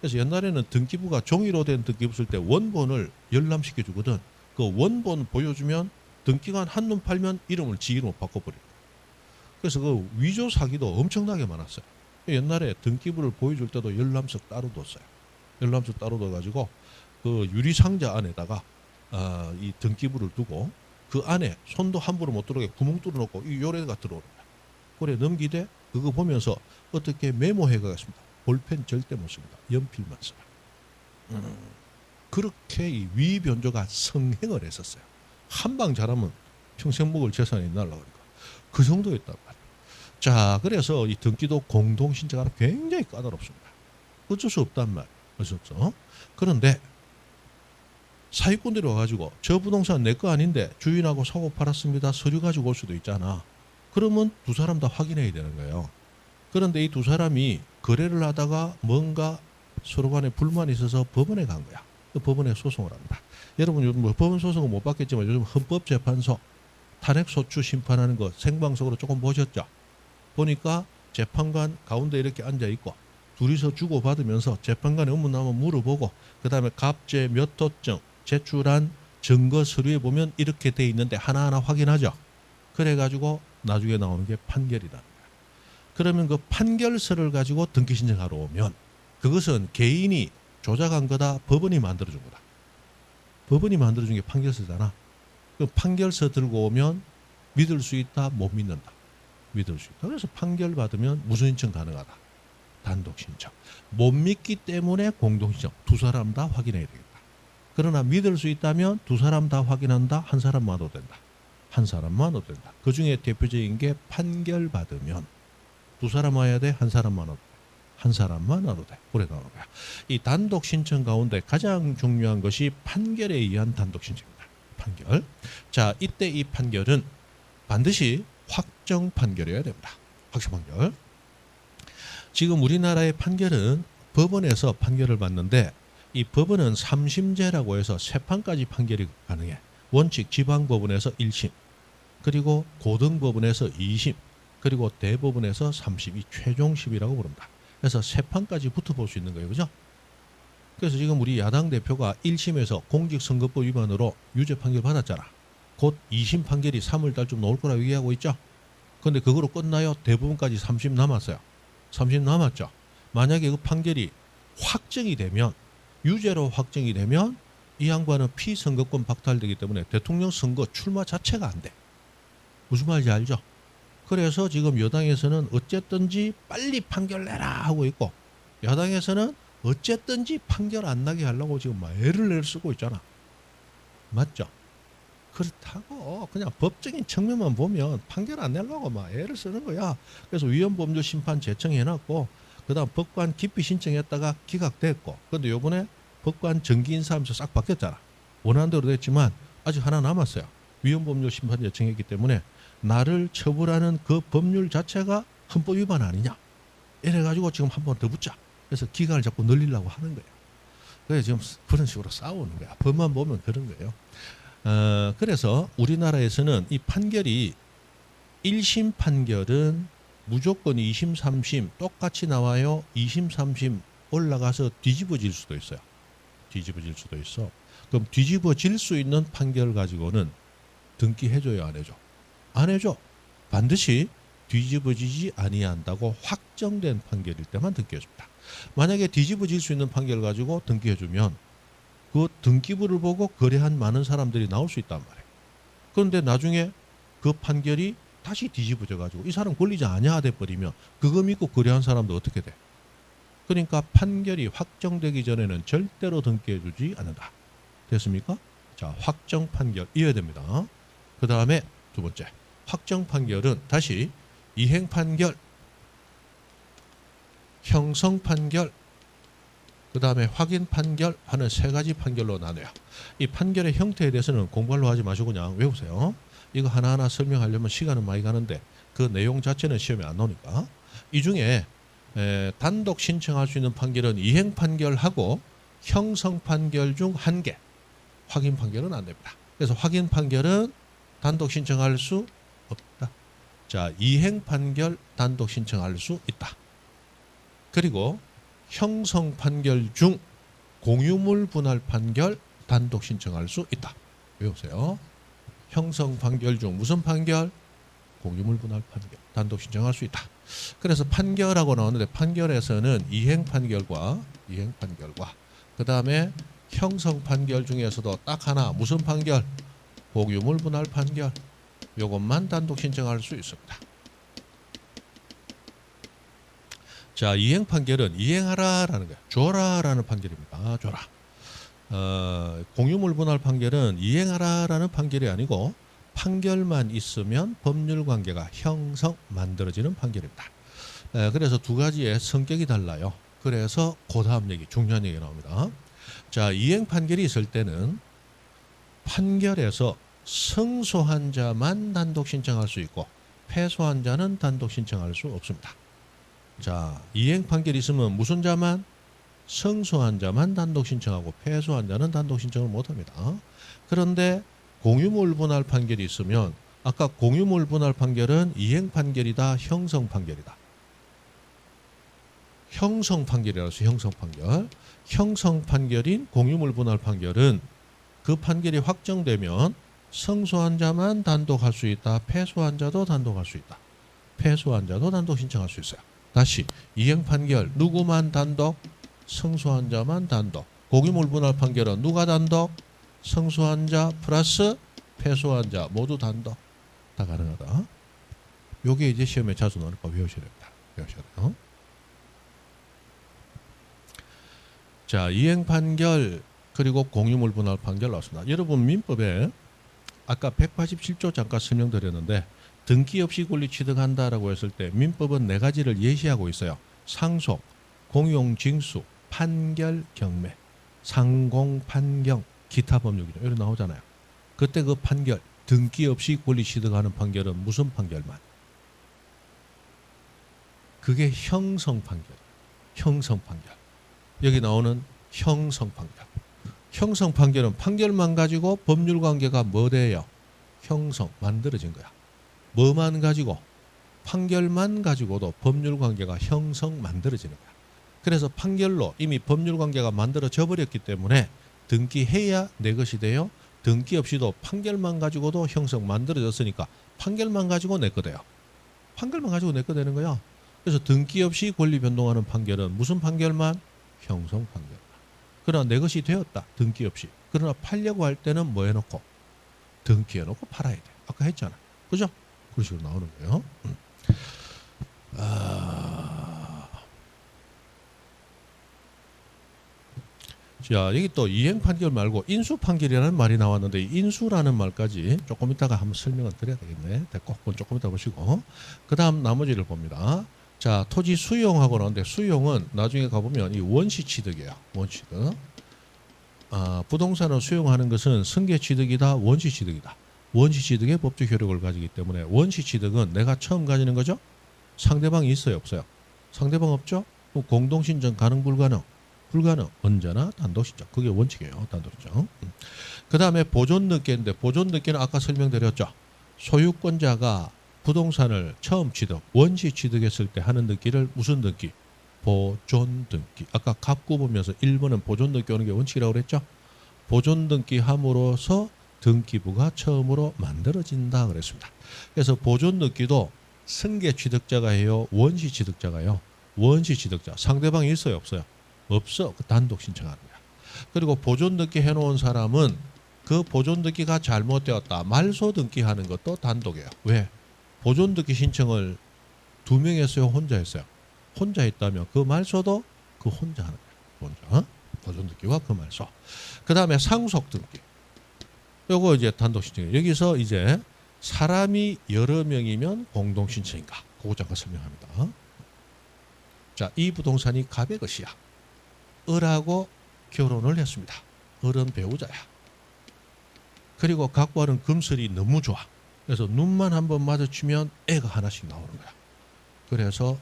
그래서 옛날에는 등기부가 종이로 된 등기부 쓸 때 원본을 열람시켜 주거든. 그 원본 보여주면 등기관 한눈 팔면 이름을 지 이름으로 바꿔버려요. 그래서 그 위조 사기도 엄청나게 많았어요. 옛날에 등기부를 보여줄 때도 열람석 따로 뒀어요. 열람석 따로 둬가지고 그 유리상자 안에다가 이 등기부를 두고 그 안에 손도 함부로 못 들어오게 구멍 뚫어놓고 이 요래가 들어오는 거야. 그래 넘기되 그거 보면서 어떻게 메모해 가겠습니다. 볼펜 절대 못 씁니다. 연필만 써요. 그렇게 이 위변조가 성행을 했었어요. 한 방 잘하면 평생 먹을 재산이 날라가니까 그 정도였단 말이에요. 자, 그래서 이 등기도 공동신청하는 굉장히 까다롭습니다. 어쩔 수 없단 말이에요. 어쩔 수 없어. 그런데 사기꾼들이 와가지고 저 부동산 내 거 아닌데 주인하고 사고 팔았습니다. 서류 가지고 올 수도 있잖아. 그러면 두 사람 다 확인해야 되는 거예요. 그런데 이 두 사람이 거래를 하다가 뭔가 서로 간에 불만이 있어서 법원에 간 거야. 법원에 소송을 합니다. 여러분 요즘 뭐 법원 소송은 못 받겠지만 요즘 헌법재판소 탄핵소추 심판하는 거 생방송으로 조금 보셨죠? 보니까 재판관 가운데 이렇게 앉아있고 둘이서 주고받으면서 재판관의 업무 나면 물어보고 그 다음에 갑제 몇 호증 제출한 증거 서류에 보면 이렇게 돼 있는데 하나하나 확인하죠. 그래가지고 나중에 나오는 게 판결이라는 거야. 그러면 그 판결서를 가지고 등기 신청하러 오면 그것은 개인이 조작한 거다. 법원이 만들어준 거다. 법원이 만들어준 게 판결서잖아. 그 판결서 들고 오면 믿을 수 있다. 못 믿는다. 믿을 수 있다. 그래서 판결 받으면 무슨 신청 가능하다. 단독 신청. 못 믿기 때문에 공동 신청. 두 사람 다 확인해야 되겠다. 그러나 믿을 수 있다면 두 사람 다 확인한다. 한 사람만 와도 된다. 한 사람만 와도 된다. 그 중에 대표적인 게 판결 받으면 두 사람 와야 돼. 한 사람만 와도 돼. 한 사람만 와도 돼. 그래 나오는 거야. 이 단독 신청 가운데 가장 중요한 것이 판결에 의한 단독 신청입니다. 판결. 자, 이때 이 판결은 반드시 확정 판결이어야 됩니다. 확정 판결. 지금 우리나라의 판결은 법원에서 판결을 받는데 이 법원은 3심제라고 해서 세 판까지 판결이 가능해. 원칙 지방법원에서 1심, 그리고 고등법원에서 2심, 그리고 대법원에서 3심, 이 최종심이라고 부릅니다. 그래서 세 판까지 붙어볼 수 있는 거예요. 그죠? 그래서 지금 우리 야당 대표가 1심에서 공직선거법 위반으로 유죄 판결 받았잖아. 곧 2심 판결이 3월달쯤 나올 거라고 얘기하고 있죠. 그런데 그거로 끝나요? 대부분까지 3심 남았어요. 3심 남았죠. 만약에 그 판결이 확정이 되면, 유죄로 확정이 되면 이 양반은 피선거권 박탈되기 때문에 대통령 선거 출마 자체가 안 돼. 무슨 말인지 알죠? 그래서 지금 여당에서는 어쨌든지 빨리 판결 내라 하고 있고, 야당에서는 어쨌든지 판결 안 나게 하려고 지금 막 애를 쓰고 있잖아. 맞죠? 그렇다고 그냥 법적인 측면만 보면 판결 안 내려고 막 애를 쓰는 거야. 그래서 위헌법률 심판 제청해놨고, 그 다음 법관 기피 신청했다가 기각됐고, 그런데 요번에 법관 정기 인사하면서 싹 바뀌었잖아. 원하는 대로 됐지만 아직 하나 남았어요. 위헌법률 심판 제청했기 때문에 나를 처벌하는 그 법률 자체가 헌법 위반 아니냐. 이래가지고 지금 한 번 더 붙자. 그래서 기간을 자꾸 늘리려고 하는 거예요. 그래서 지금 그런 식으로 싸우는 거야. 법만 보면 그런 거예요. 그래서 우리나라에서는 이 판결이 1심 판결은 무조건 2심, 3심 똑같이 나와요. 2심, 3심 올라가서 뒤집어질 수도 있어요. 뒤집어질 수도 있어. 그럼 뒤집어질 수 있는 판결 가지고는 등기해줘요, 안 해줘? 안 해줘. 반드시 뒤집어지지 아니한다고 확정된 판결일 때만 등기해줍니다. 만약에 뒤집어질 수 있는 판결 가지고 등기해주면 그 등기부를 보고 거래한 많은 사람들이 나올 수 있단 말이에요. 그런데 나중에 그 판결이 다시 뒤집어져 가지고 이 사람 권리자 아니야 돼버리면 그거 믿고 거래한 사람도 어떻게 돼? 그러니까 판결이 확정되기 전에는 절대로 등기해주지 않는다. 됐습니까? 자, 확정 판결 이어야 됩니다. 그 다음에 두 번째, 확정 판결은 다시 이행 판결, 형성 판결, 그 다음에 확인 판결 하는 세 가지 판결로 나눠요. 이 판결의 형태에 대해서는 공부하려 하지 마시고 그냥 외우세요. 이거 하나하나 설명하려면 시간은 많이 가는데 그 내용 자체는 시험에 안 나오니까. 이 중에 단독 신청할 수 있는 판결은 이행 판결하고 형성 판결 중 한 개, 확인 판결은 안 됩니다. 그래서 확인 판결은 단독 신청할 수 없다. 자, 이행 판결 단독 신청할 수 있다. 그리고 형성 판결 중 공유물 분할 판결 단독 신청할 수 있다. 외우세요. 형성 판결 중 무슨 판결? 공유물 분할 판결 단독 신청할 수 있다. 그래서 판결하고 나오는데 판결에서는 이행 판결과 그 다음에 형성 판결 중에서도 딱 하나 무슨 판결? 공유물 분할 판결. 요것만 단독 신청할 수 있습니다. 자, 이행 판결은 이행하라라는 거야. 줘라라는 판결입니다. 줘라. 공유물 분할 판결은 이행하라라는 판결이 아니고 판결만 있으면 법률 관계가 형성 만들어지는 판결입니다. 그래서 두 가지의 성격이 달라요. 그래서 그 다음 얘기, 중요한 얘기가 나옵니다. 자, 이행 판결이 있을 때는 판결에서 승소한 자만 단독 신청할 수 있고 패소한 자는 단독 신청할 수 없습니다. 자, 이행 판결이 있으면 무슨 자만? 승소한 자만 단독 신청하고 패소한 자는 단독 신청을 못합니다. 그런데 공유물 분할 판결이 있으면 아까 공유물 분할 판결은 이행 판결이다, 형성 판결이다. 형성 판결이라고 해서 형성 판결. 형성 판결인 공유물 분할 판결은 그 판결이 확정되면 승소한 자만 단독할 수 있다. 패소한 자도 단독할 수 있다. 패소한 자도 단독 신청할 수 있어요. 다시 이행 판결 누구만 단독? 승소한 자만 단독. 공유물 분할 판결은 누가 단독? 승소한 자 플러스 패소한 자 모두 단독. 다 가능하다. 요게 이제 시험에 자주 나오니까 외우셔야 됩니다. 외우셔야 돼요. 자, 이행 판결 그리고 공유물 분할 판결 나왔습니다. 여러분 민법에 아까 187조 잠깐 설명드렸는데 등기 없이 권리 취득한다라고 했을 때 민법은 네 가지를 예시하고 있어요. 상속, 공용, 징수, 판결, 경매, 상공, 판경, 기타 법률 규정 이렇게 나오잖아요. 그때 그 판결, 등기 없이 권리 취득하는 판결은 무슨 판결만? 그게 형성 판결. 형성 판결. 여기 나오는 형성 판결. 형성 판결은 판결만 가지고 법률 관계가 뭐 돼요? 형성, 만들어진 거야. 뭐만 가지고? 판결만 가지고도 법률 관계가 형성, 만들어지는 거야. 그래서 판결로 이미 법률 관계가 만들어져 버렸기 때문에 등기해야 내 것이 돼요. 등기 없이도 판결만 가지고도 형성 만들어졌으니까 판결만 가지고 내 거 돼요. 판결만 가지고 내 거 되는 거야. 그래서 등기 없이 권리 변동하는 판결은 무슨 판결만? 형성 판결. 그러나 내 것이 되었다. 등기 없이. 그러나 팔려고 할 때는 뭐 해놓고? 등기해놓고 팔아야 돼. 아까 했잖아. 그죠? 그런 식으로 나오는 거예요. 자, 여기 또 이행 판결 말고 인수 판결이라는 말이 나왔는데 인수라는 말까지 조금 이따가 한번 설명을 드려야 되겠네. 됐고, 그건 조금 이따 보시고. 그 다음 나머지를 봅니다. 자, 토지 수용하고 나오는데 수용은 나중에 가보면 이 원시 취득이에요. 원시 취득. 부동산을 수용하는 것은 승계 취득이다, 원시 취득이다. 원시 취득의 법적 효력을 가지기 때문에 원시 취득은 내가 처음 가지는 거죠. 상대방이 있어요, 없어요? 상대방 없죠? 공동신청 가능, 불가능? 불가능. 언제나 단독신청. 그게 원칙이에요. 단독신청. 그 다음에 보존등기인데 보존등기는 아까 설명드렸죠. 소유권자가 부동산을 처음 취득, 원시 취득했을 때 하는 등기를 무슨 등기? 보존등기. 아까 갑구 보면서 1번은 보존등기 오는 게 원칙이라고 그랬죠. 보존등기 함으로써 등기부가 처음으로 만들어진다 그랬습니다. 그래서 보존등기도 승계 취득자가 해요? 원시 취득자가요? 원시 취득자. 상대방이 있어요? 없어요? 없어. 단독 신청하는 거야. 그리고 보존등기 해놓은 사람은 그 보존등기가 잘못되었다. 말소 등기하는 것도 단독이에요. 왜? 보존등기 신청을 2명 했어요? 혼자 했어요? 혼자 했다면 그 말소도 그 혼자 하는 거예요. 혼자. 보존등기와 그 말소. 그 다음에 상속등기. 요거 이제 단독 신청이에요. 여기서 이제 사람이 여러 명이면 공동 신청인가? 그거 잠깐 설명합니다. 자, 이 부동산이 갑의 것이야. 을하고 결혼을 했습니다. 을은 배우자야. 그리고 각과는 금슬이 너무 좋아. 그래서 눈만 한번 마주치면 애가 하나씩 나오는 거야. 그래서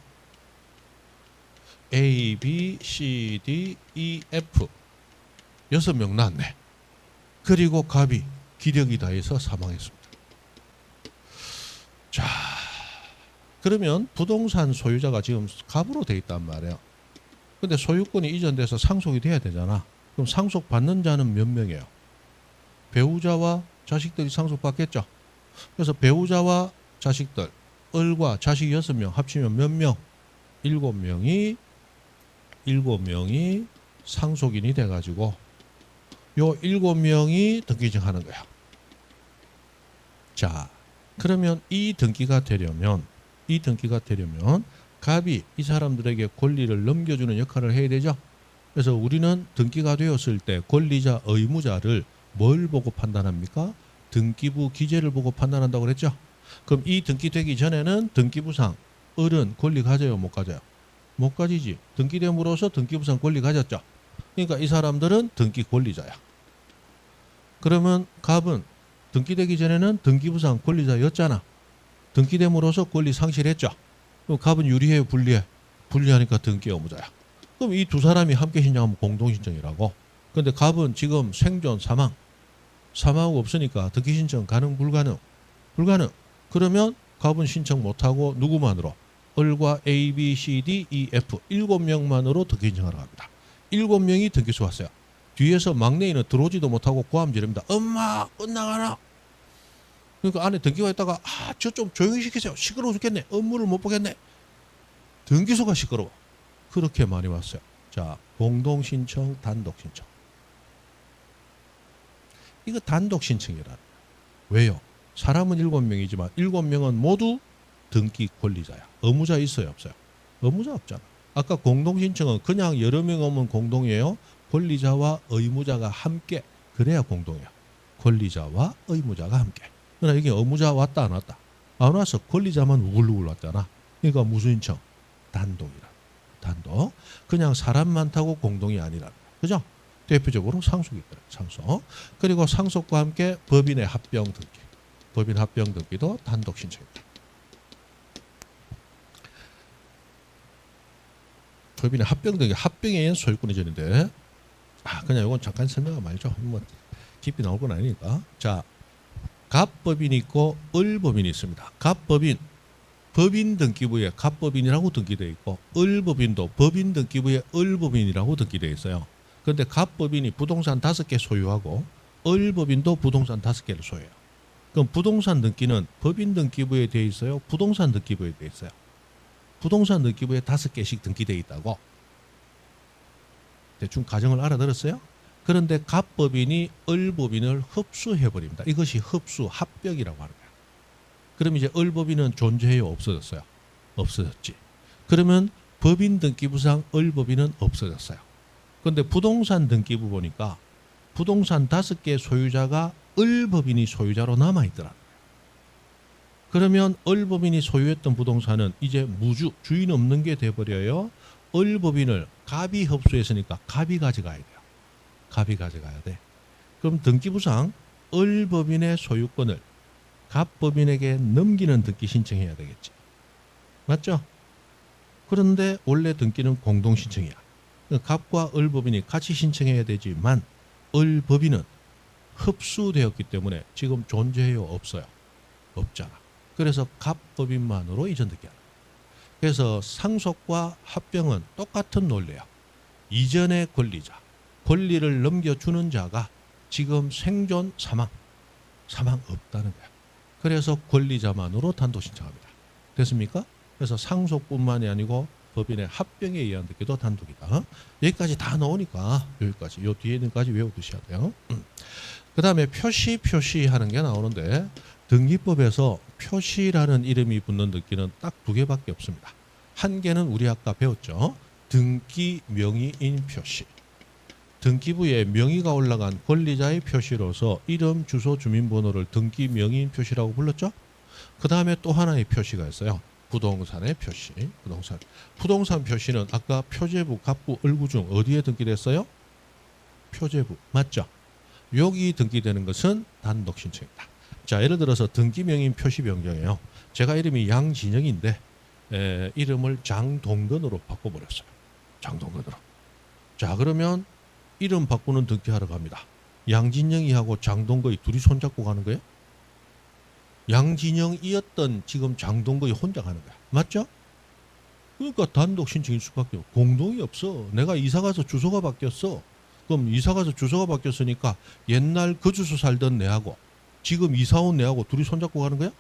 A, B, C, D, E, F 6명 낳았네. 그리고 갑이 기력이 다해서 사망했습니다. 자, 그러면 부동산 소유자가 지금 갑으로 돼 있단 말이에요. 근데 소유권이 이전돼서 상속이 돼야 되잖아. 그럼 상속받는 자는 몇 명이에요? 배우자와 자식들이 상속받겠죠. 그래서 배우자와 자식들, 을과 자식 6명 합치면 몇 명? 7명이 상속인이 돼가지고 요 7명이 등기증하는 거야. 자, 그러면 이 등기가 되려면 갑이 이 사람들에게 권리를 넘겨주는 역할을 해야 되죠. 그래서 우리는 등기가 되었을 때 권리자, 의무자를 뭘 보고 판단합니까? 등기부 기재를 보고 판단한다고 그랬죠. 그럼 이 등기되기 전에는 등기부상 을은 권리 가져요, 못 가져요? 못 가지지. 등기됨으로써 등기부상 권리 가졌죠. 그러니까 이 사람들은 등기 권리자야. 그러면 갑은 등기되기 전에는 등기부상 권리자였잖아. 등기됨으로써 권리 상실했죠. 그럼 갑은 유리해요, 불리해? 불리하니까 등기 의무자야. 그럼 이 두 사람이 함께 신청하면 공동신청이라고. 근데 갑은 지금 생존, 사망하고 없으니까 등기 신청 가능, 불가능? 불가능. 그러면 갑은 신청 못하고 누구만으로? 을과 A, B, C, D, E, F 7명만으로 등기 신청하러 갑니다. 7명이 등기소 왔어요. 뒤에서 막내인은 들어오지도 못하고 고함 지릅니다. 엄마 끝나가나? 그러니까 안에 등기가 있다가 저 좀 조용히 시키세요. 시끄러워 죽겠네. 업무를 못 보겠네. 등기소가 시끄러워. 그렇게 많이 왔어요. 자, 공동신청, 단독신청. 이거 단독신청이라는 거예요. 왜요? 사람은 7명이지만 7명은 모두 등기 권리자야. 의무자 있어요, 없어요? 의무자 없잖아. 아까 공동신청은 그냥 여러 명 오면 공동이에요. 권리자와 의무자가 함께 그래야 공동이야. 권리자와 의무자가 함께. 그러나 여기 의무자 왔다 안 왔다? 안 와서 권리자만 우글우글 왔잖아. 그러니까 무슨 신청? 단독이라. 단독. 그냥 사람 많다고 공동이 아니라. 그죠? 대표적으로 상속이 있더라. 상속. 그리고 상속과 함께 법인의 합병 등기. 법인 합병 등기도 단독 신청입니다. 법인의 합병 등기. 합병에 의한 소유권이 전인데 그냥 이건 잠깐 설명하면 말죠. 뭐 깊이 나올 건 아니니까. 자, 갑법인이 있고 을법인이 있습니다. 갑법인 법인 등기부에 갑법인이라고 등기되어 있고 을법인도 법인 등기부에 을법인이라고 등기되어 있어요. 그런데 갑법인이 부동산 5개 소유하고 을법인도 부동산 5개를 소유해요. 그럼 부동산 등기는 법인 등기부에 되어 있어요? 부동산 등기부에 되어 있어요? 부동산 등기부에 5개씩 등기되어 있다고. 대충 가정을 알아들었어요? 그런데 갑법인이 을법인을 흡수해버립니다. 이것이 흡수, 합병이라고 하는 거예요. 그럼 이제 을법인은 존재해요? 없어졌어요? 없어졌지. 그러면 법인 등기부상 을법인은 없어졌어요. 그런데 부동산 등기부 보니까 부동산 5개 소유자가 을법인이 소유자로 남아있더라. 그러면 을법인이 소유했던 부동산은 이제 무주, 주인 없는 게 돼버려요. 을법인을 갑이 흡수했으니까 갑이 가져가야 돼요. 갑이 가져가야 돼. 그럼 등기부상 을법인의 소유권을 갑법인에게 넘기는 등기 신청해야 되겠지. 맞죠? 그런데 원래 등기는 공동신청이야. 갑과 을법인이 같이 신청해야 되지만 을법인은 흡수되었기 때문에 지금 존재해요? 없어요? 없잖아. 그래서 갑법인만으로 이전 등기하는 거야. 그래서 상속과 합병은 똑같은 논리야. 이전의 권리자, 권리를 넘겨주는 자가 지금 생존, 사망 없다는 거야. 그래서 권리자만으로 단독 신청합니다. 됐습니까? 그래서 상속뿐만이 아니고 법인의 합병에 의한 등기도 단독이다. 여기까지 다 나오니까 여기까지, 요 뒤에 있는까지 외워두셔야 돼요. 그 다음에 표시하는 게 나오는데 등기법에서 표시라는 이름이 붙는 등기는 딱 2개밖에 없습니다. 한 개는 우리 아까 배웠죠. 등기 명의인 표시. 등기부에 명의가 올라간 권리자의 표시로서 이름, 주소, 주민번호를 등기 명의인 표시라고 불렀죠. 그 다음에 또 하나의 표시가 있어요. 부동산의 표시. 부동산 표시는 아까 표제부, 갑부, 을구 중 어디에 등기됐어요? 표제부. 맞죠? 여기 등기되는 것은 단독 신청입니다. 자, 예를 들어서 등기 명의인 표시 변경이에요. 제가 이름이 양진영인데 이름을 장동건으로 바꿔버렸어요. 장동건으로. 자, 그러면 이름 바꾸는 등기하러 갑니다. 양진영이하고 장동건이 둘이 손잡고 가는 거예요? 양진영이었던 지금 장동건이 혼자 가는 거야. 맞죠? 그러니까 단독 신청일 수밖에 없고 공동이 없어. 내가 이사가서 주소가 바뀌었어. 그럼 이사가서 주소가 바뀌었으니까 옛날 그 주소 살던 내하고 지금 이사 온 내하고 둘이 손잡고 가는 거야?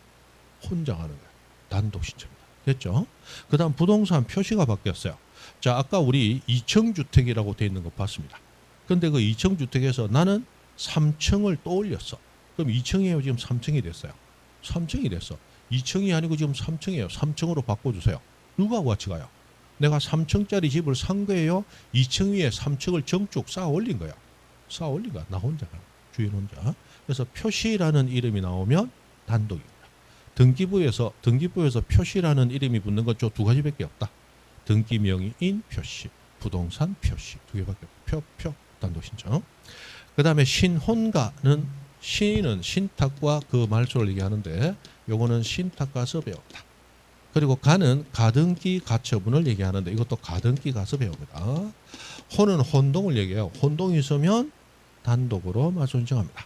혼자 가는 거야. 단독 신청입니다. 됐죠? 그 다음 부동산 표시가 바뀌었어요. 자, 아까 우리 2층 주택이라고 되어 있는 거 봤습니다. 근데 그 2층 주택에서 나는 3층을 또 올렸어. 그럼 2층이에요? 지금 3층이 됐어요? 3층이 됐어. 2층이 아니고 지금 3층이에요. 3층으로 바꿔주세요. 누구하고 같이 가요? 내가 3층짜리 집을 산 거예요? 2층 위에 3층을 정쭉 쌓아 올린 거야. 쌓아 올린 거야. 나 혼자 가는 거야. 주인 혼자. 그래서 표시라는 이름이 나오면 단독입니다. 등기부에서 표시라는 이름이 붙는 건 저 2가지밖에 없다. 등기 명의인 표시, 부동산 표시 2개밖에 없다. 단독 신청. 그 다음에 신혼가는 신은 신탁과 그 말소를 얘기하는데 요거는 신탁 가서 배웠다. 그리고 가는 가등기 가처분을 얘기하는데 이것도 가등기 가서 배웁니다. 혼은 혼동을 얘기해요. 혼동이 있으면 단독으로 말소 신청합니다.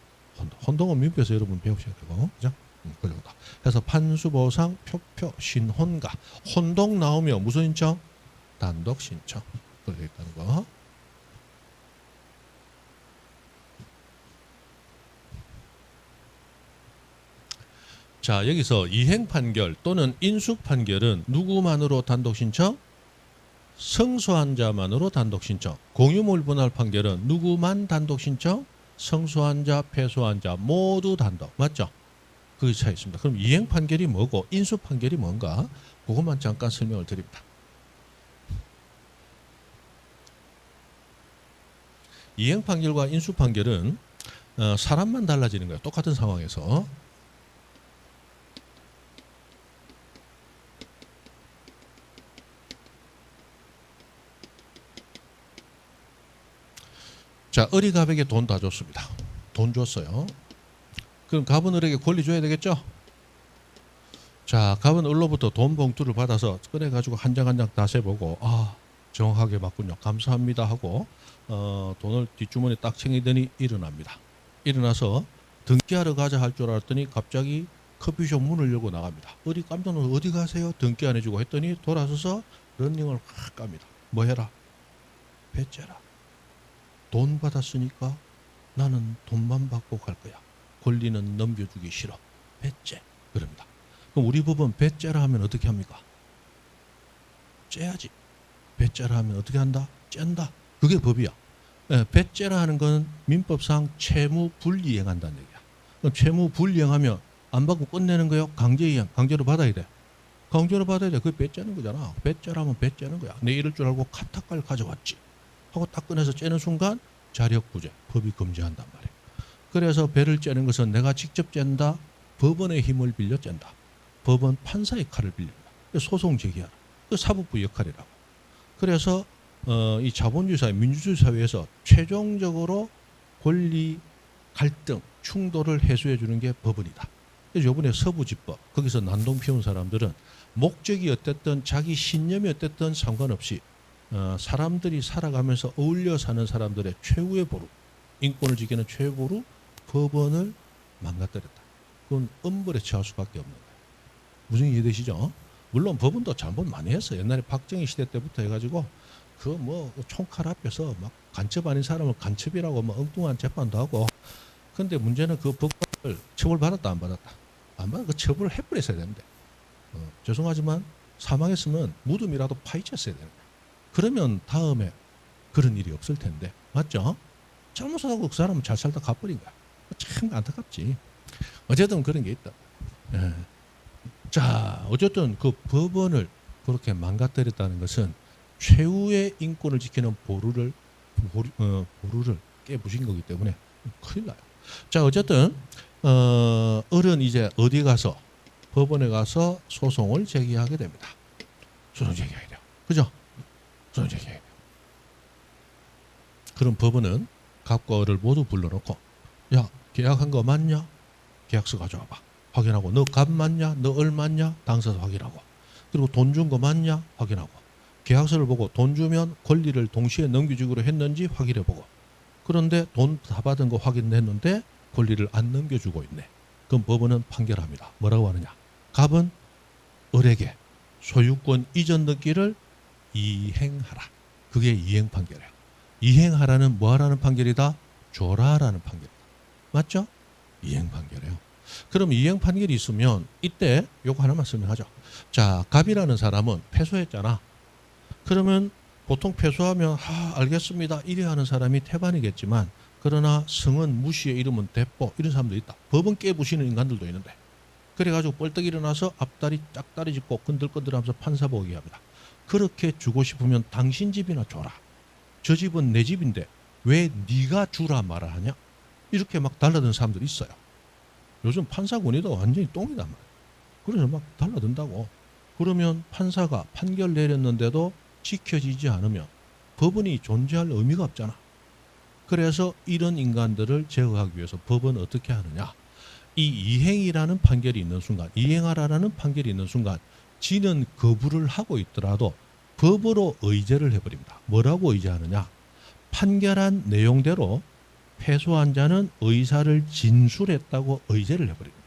혼동은 민법에서 여러분 배우셔야 되고, 그죠? 그 정도. 그래서 판수보상, 표표, 신혼가. 혼동 나오면 무슨 신청? 단독 신청. 그렇게 있다는 거. 자, 여기서 이행 판결 또는 인수 판결은 누구만으로 단독 신청? 성소한 자만으로 단독 신청. 공유물 분할 판결은 누구만 단독 신청? 성소한 자, 패소한 자 모두 단독. 맞죠? 그게 차이 있습니다. 그럼 이행 판결이 뭐고 인수 판결이 뭔가? 그것만 잠깐 설명을 드립니다. 이행 판결과 인수 판결은 사람만 달라지는 거예요. 똑같은 상황에서. 자, 을이 갑에게 돈 다 줬습니다. 돈 줬어요. 그럼 갑은 을에게 권리 줘야 되겠죠? 자, 갑은 을로부터 돈 봉투를 받아서 꺼내가지고 한 장 한 장 다 세보고 정확하게 맞군요. 감사합니다 하고 돈을 뒷주머니에 딱 챙기더니 일어납니다. 일어나서 등기하러 가자 할 줄 알았더니 갑자기 커피숍 문을 열고 나갑니다. 을이 깜짝 놀라서 어디 가세요? 등기 안 해주고 했더니 돌아서서 런닝을 확 갑니다. 뭐 해라? 배째라. 돈 받았으니까 나는 돈만 받고 갈 거야. 권리는 넘겨주기 싫어. 배째. 그럽니다. 그럼 우리 법은 배째라 하면 어떻게 합니까? 째야지. 배째라 하면 어떻게 한다? 쨘다. 그게 법이야. 배째라 하는 건 민법상 채무 불이행한다는 얘기야. 그럼 채무 불이행하면 안 받고 끝내는 거요? 강제이행. 강제로 받아야 돼. 강제로 받아야 돼. 그게 배째는 거잖아. 배째라 하면 배째는 거야. 내 이럴 줄 알고 카타카를 가져왔지. 하고 딱 꺼내서 째는 순간 자력부재. 법이 금지한단 말이에요. 그래서 배를 째는 것은 내가 직접 쨘다. 법원의 힘을 빌려 쨘다. 법원 판사의 칼을 빌린다. 소송 제기하라. 그 사법부 역할이라고. 그래서 이 자본주의 사회, 민주주의 사회에서 최종적으로 권리 갈등, 충돌을 해소해 주는 게 법원이다. 그래서 이번에 서부지법, 거기서 난동 피운 사람들은 목적이 어땠든 자기 신념이 어땠든 상관없이 사람들이 살아가면서 어울려 사는 사람들의 최후의 보루, 인권을 지키는 최후의 보루, 법원을 망가뜨렸다. 그건 엄벌에 처할 수밖에 없는 거예요. 무슨 이해되시죠? 물론 법원도 잘못 많이 했어요. 옛날에 박정희 시대 때부터 해가지고 그 뭐 총칼 앞에서 막 간첩 아닌 사람을 간첩이라고 뭐 엉뚱한 재판도 하고. 근데 문제는 그 법관을 처벌받았다 안 받았다? 안 받아. 그 처벌을 해버렸어야 되는데. 죄송하지만 사망했으면 무덤이라도 파헤쳤어야 되는 거예요. 그러면 다음에 그런 일이 없을 텐데. 맞죠? 잘못하고 그 사람은 잘 살다 가버린 거야. 참 안타깝지. 어쨌든 그런 게 있다. 예. 자, 어쨌든 그 법원을 그렇게 망가뜨렸다는 것은 최후의 인권을 지키는 보루를 깨부신 거기 때문에 큰일 나요. 자, 어쨌든 을은 이제 어디 가서 법원에 가서 소송을 제기하게 됩니다. 소송 제기해야 돼요. 그죠? 소송 제기해야 돼요. 그럼 법원은 갑과 을을 모두 불러놓고 야, 계약한 거 맞냐? 계약서 가져와봐. 확인하고 너 갑 맞냐? 너 을 맞냐? 당사자 확인하고 그리고 돈 준 거 맞냐? 확인하고 계약서를 보고 돈 주면 권리를 동시에 넘겨주기로 했는지 확인해보고 그런데 돈 다 받은 거 확인했는데 권리를 안 넘겨주고 있네. 그럼 법원은 판결합니다. 뭐라고 하느냐? 갑은 을에게 소유권 이전 등기를 이행하라. 그게 이행 판결이에요. 이행하라는 뭐 하라는 판결이다? 줘라라는 판결이다. 맞죠? 이행 판결이에요. 그럼 이행 판결이 있으면 이때 요거 하나만 설명하죠. 자, 갑이라는 사람은 패소했잖아. 그러면 보통 패소하면 알겠습니다. 이래 하는 사람이 태반이겠지만 그러나 성은 무시에 이름은 대포 이런 사람도 있다. 법은 깨부시는 인간들도 있는데 그래가지고 벌떡 일어나서 앞다리 짝다리 짚고 건들건들하면서 판사 보기 합니다. 그렇게 주고 싶으면 당신 집이나 줘라. 저 집은 내 집인데 왜 네가 주라 말아 하냐? 이렇게 막 달라드는 사람들이 있어요. 요즘 판사 권위도 완전히 똥이단 말이에요. 그래서 막 달라든다고. 그러면 판사가 판결 내렸는데도 지켜지지 않으면 법원이 존재할 의미가 없잖아. 그래서 이런 인간들을 제어하기 위해서 법은 어떻게 하느냐. 이 이행이라는 판결이 있는 순간, 이행하라는 판결이 있는 순간 지는 거부를 하고 있더라도 법으로 의제를 해버립니다. 뭐라고 의제하느냐. 판결한 내용대로 패소한 자는 의사를 진술했다고 의제를 해버립니다.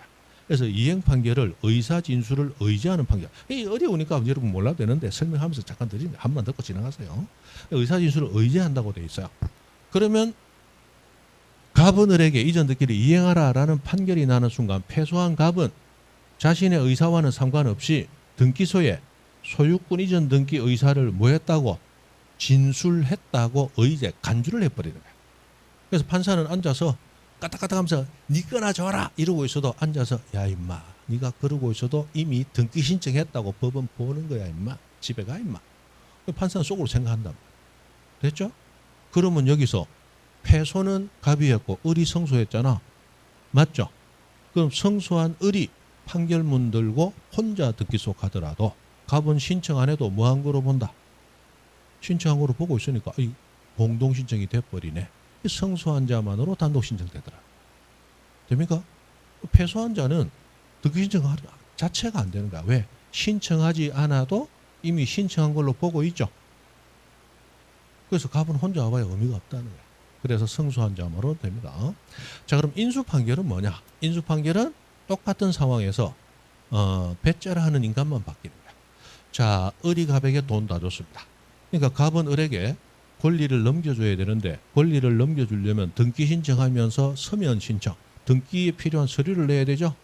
그래서 이행 판결을 의사 진술을 의제하는 판결. 이 어려우니까 여러분 몰라도 되는데 설명하면서 잠깐 드리면 한번 듣고 지나가세요. 의사 진술을 의제한다고 되어 있어요. 그러면 갑은 을에게 이전 등기를 이행하라라는 판결이 나는 순간 패소한 갑은 자신의 의사와는 상관없이 등기소에 소유권 이전 등기 의사를 뭐 했다고? 진술했다고 의제, 간주를 해버리는 거예요. 그래서 판사는 앉아서 까딱까딱하면서 니 거나 줘라 이러고 있어도 앉아서 야 임마 니가 그러고 있어도 이미 등기 신청했다고 법은 보는 거야 임마. 집에 가 임마. 판사는 속으로 생각한단 말이야. 됐죠? 그러면 여기서 패소는 갑이 했고 을이 성소했잖아. 맞죠? 그럼 성소한 을이 판결문 들고 혼자 득기소 가더라도 갑은 신청 안 해도 뭐한 거로 본다? 신청한 거로 보고 있으니까 공동 신청이 돼버리네. 성소한 자만으로 단독 신청되더라. 됩니까? 패소한 자는 득기 신청 자체가 안 되는 거야. 왜? 신청하지 않아도 이미 신청한 걸로 보고 있죠. 그래서 갑은 혼자 와봐야 의미가 없다는 거야. 그래서 성소한 자만으로 됩니다. 자, 그럼 인수 판결은 뭐냐? 인수 판결은 똑같은 상황에서 배째라 하는 인간만 바뀌는 거야. 자, 을이 갑에게 돈 다 줬습니다. 그러니까 갑은 을에게 권리를 넘겨줘야 되는데 권리를 넘겨주려면 등기 신청하면서 서면 신청, 등기에 필요한 서류를 내야 되죠.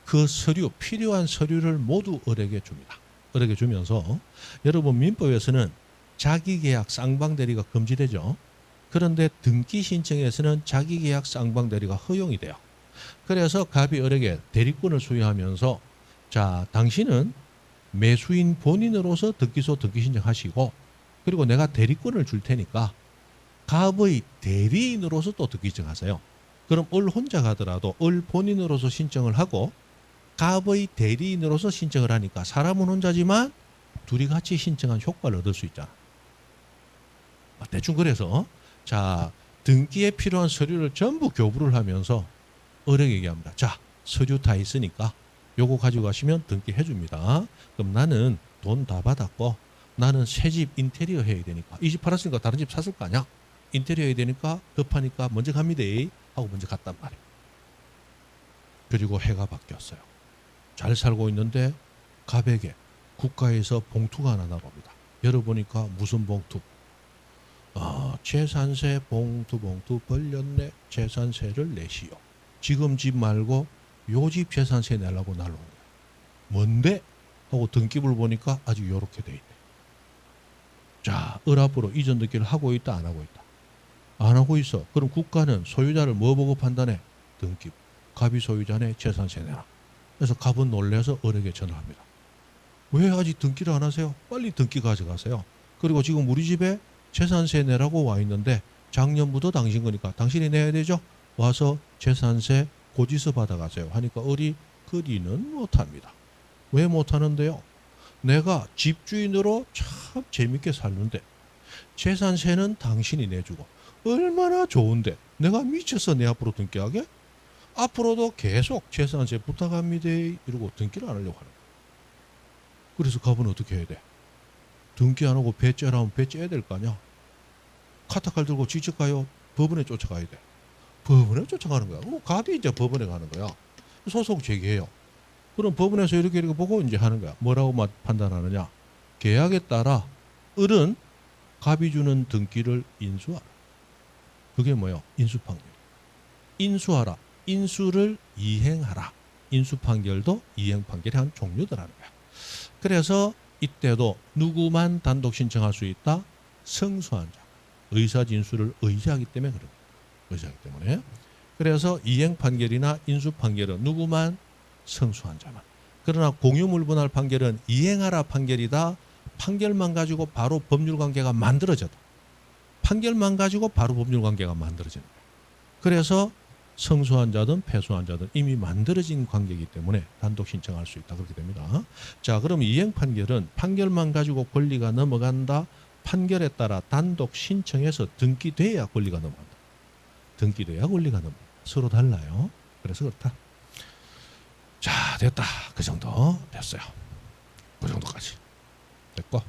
그 서류, 필요한 서류를 모두 을에게 줍니다. 을에게 주면서 여러분 민법에서는 자기계약 쌍방대리가 금지되죠. 그런데 등기 신청에서는 자기계약 쌍방대리가 허용이 돼요. 그래서 갑이 을에게 대리권을 수여하면서 자, 당신은 매수인 본인으로서 득기소 등기 신청하시고 그리고 내가 대리권을 줄 테니까 갑의 대리인으로서 또 득기 신청하세요. 그럼 을 혼자 가더라도 을 본인으로서 신청을 하고 갑의 대리인으로서 신청을 하니까 사람은 혼자지만 둘이 같이 신청한 효과를 얻을 수 있잖아. 대충 그래서 자, 등기에 필요한 서류를 전부 교부를 하면서 을에게 얘기합니다. 자, 서류 다 있으니까 요거 가지고 가시면 등기해 줍니다. 그럼 나는 돈 다 받았고 나는 새 집 인테리어 해야 되니까 이 집 팔았으니까 다른 집 샀을 거 아니야. 인테리어 해야 되니까 급하니까 먼저 갑니다 하고 먼저 갔단 말이에요. 그리고 해가 바뀌었어요. 잘 살고 있는데 갑에게 국가에서 봉투가 하나 나옵니다. 열어보니까 무슨 봉투? 재산세 봉투 벌렸네. 재산세를 내시오. 지금 집 말고 요 집 재산세 내려고 날라온 거야. 뭔데? 하고 등기부를 보니까 아주 요렇게 돼 있네. 자, 을 앞으로 이전 등기를 하고 있다 안 하고 있다? 안 하고 있어. 그럼 국가는 소유자를 뭐 보고 판단해? 등기부. 갑이 소유자네 재산세 내라. 그래서 갑은 놀라서 을에게 전화합니다. 왜 아직 등기를 안 하세요? 빨리 등기 가져가세요. 그리고 지금 우리 집에 재산세 내라고 와 있는데 작년부터 당신 거니까 당신이 내야 되죠? 와서 재산세 고지서 받아가세요. 하니까 을이 그리는 못합니다. 왜 못하는데요? 내가 집주인으로 참 재밌게 살는데 재산세는 당신이 내주고 얼마나 좋은데 내가 미쳐서 내 앞으로 등기하게? 앞으로도 계속 재산세 부탁합니다 이러고 등기를 안 하려고 하는 거예요. 그래서 갑은 어떻게 해야 돼? 등기 안 하고 배째라면 배 째야 될 거 아니야. 카타칼 들고 직접 가요. 법원에 쫓아가야 돼. 법원에 쫓아가는 거야. 그럼 갑이 이제 법원에 가는 거야. 소송 제기해요. 그럼 법원에서 이렇게 보고 이제 하는 거야. 뭐라고 판단하느냐? 계약에 따라 을은 갑이 주는 등기를 인수하라. 그게 뭐예요? 인수판결. 인수하라. 인수를 이행하라. 인수판결도 이행판결의 한 종류더라는 거야. 그래서 이때도 누구만 단독 신청할 수 있다? 성소한 자. 의사진술을 의지하기 때문에 그런 거예요. 의지하기 때문에. 그래서 이행판결이나 인수판결은 누구만? 성소한 자만. 그러나 공유물분할 판결은 이행하라 판결이다. 판결만 가지고 바로 법률관계가 만들어졌다. 판결만 가지고 바로 법률관계가 만들어지는 거예요. 그래서 성소한 자든 패소한 자든 이미 만들어진 관계이기 때문에 단독 신청할 수 있다. 그렇게 됩니다. 자, 그럼 이행 판결은 판결만 가지고 권리가 넘어간다. 판결에 따라 단독 신청해서 등기돼야 권리가 넘어간다. 등기돼야 권리가 넘어간다. 서로 달라요. 그래서 그렇다. 자, 됐다. 그 정도 됐어요. 그 정도까지 됐고,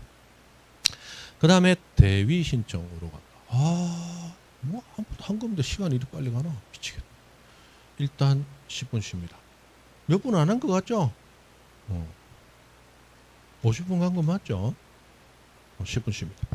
그 다음에 대위 신청으로 간다. 뭐 한 건데 시간이 이렇게 빨리 가나? 미치겠다. 일단 10분 쉽니다. 몇 분 안 한 것 같죠? 50분 간 거 맞죠? 10분 쉽니다.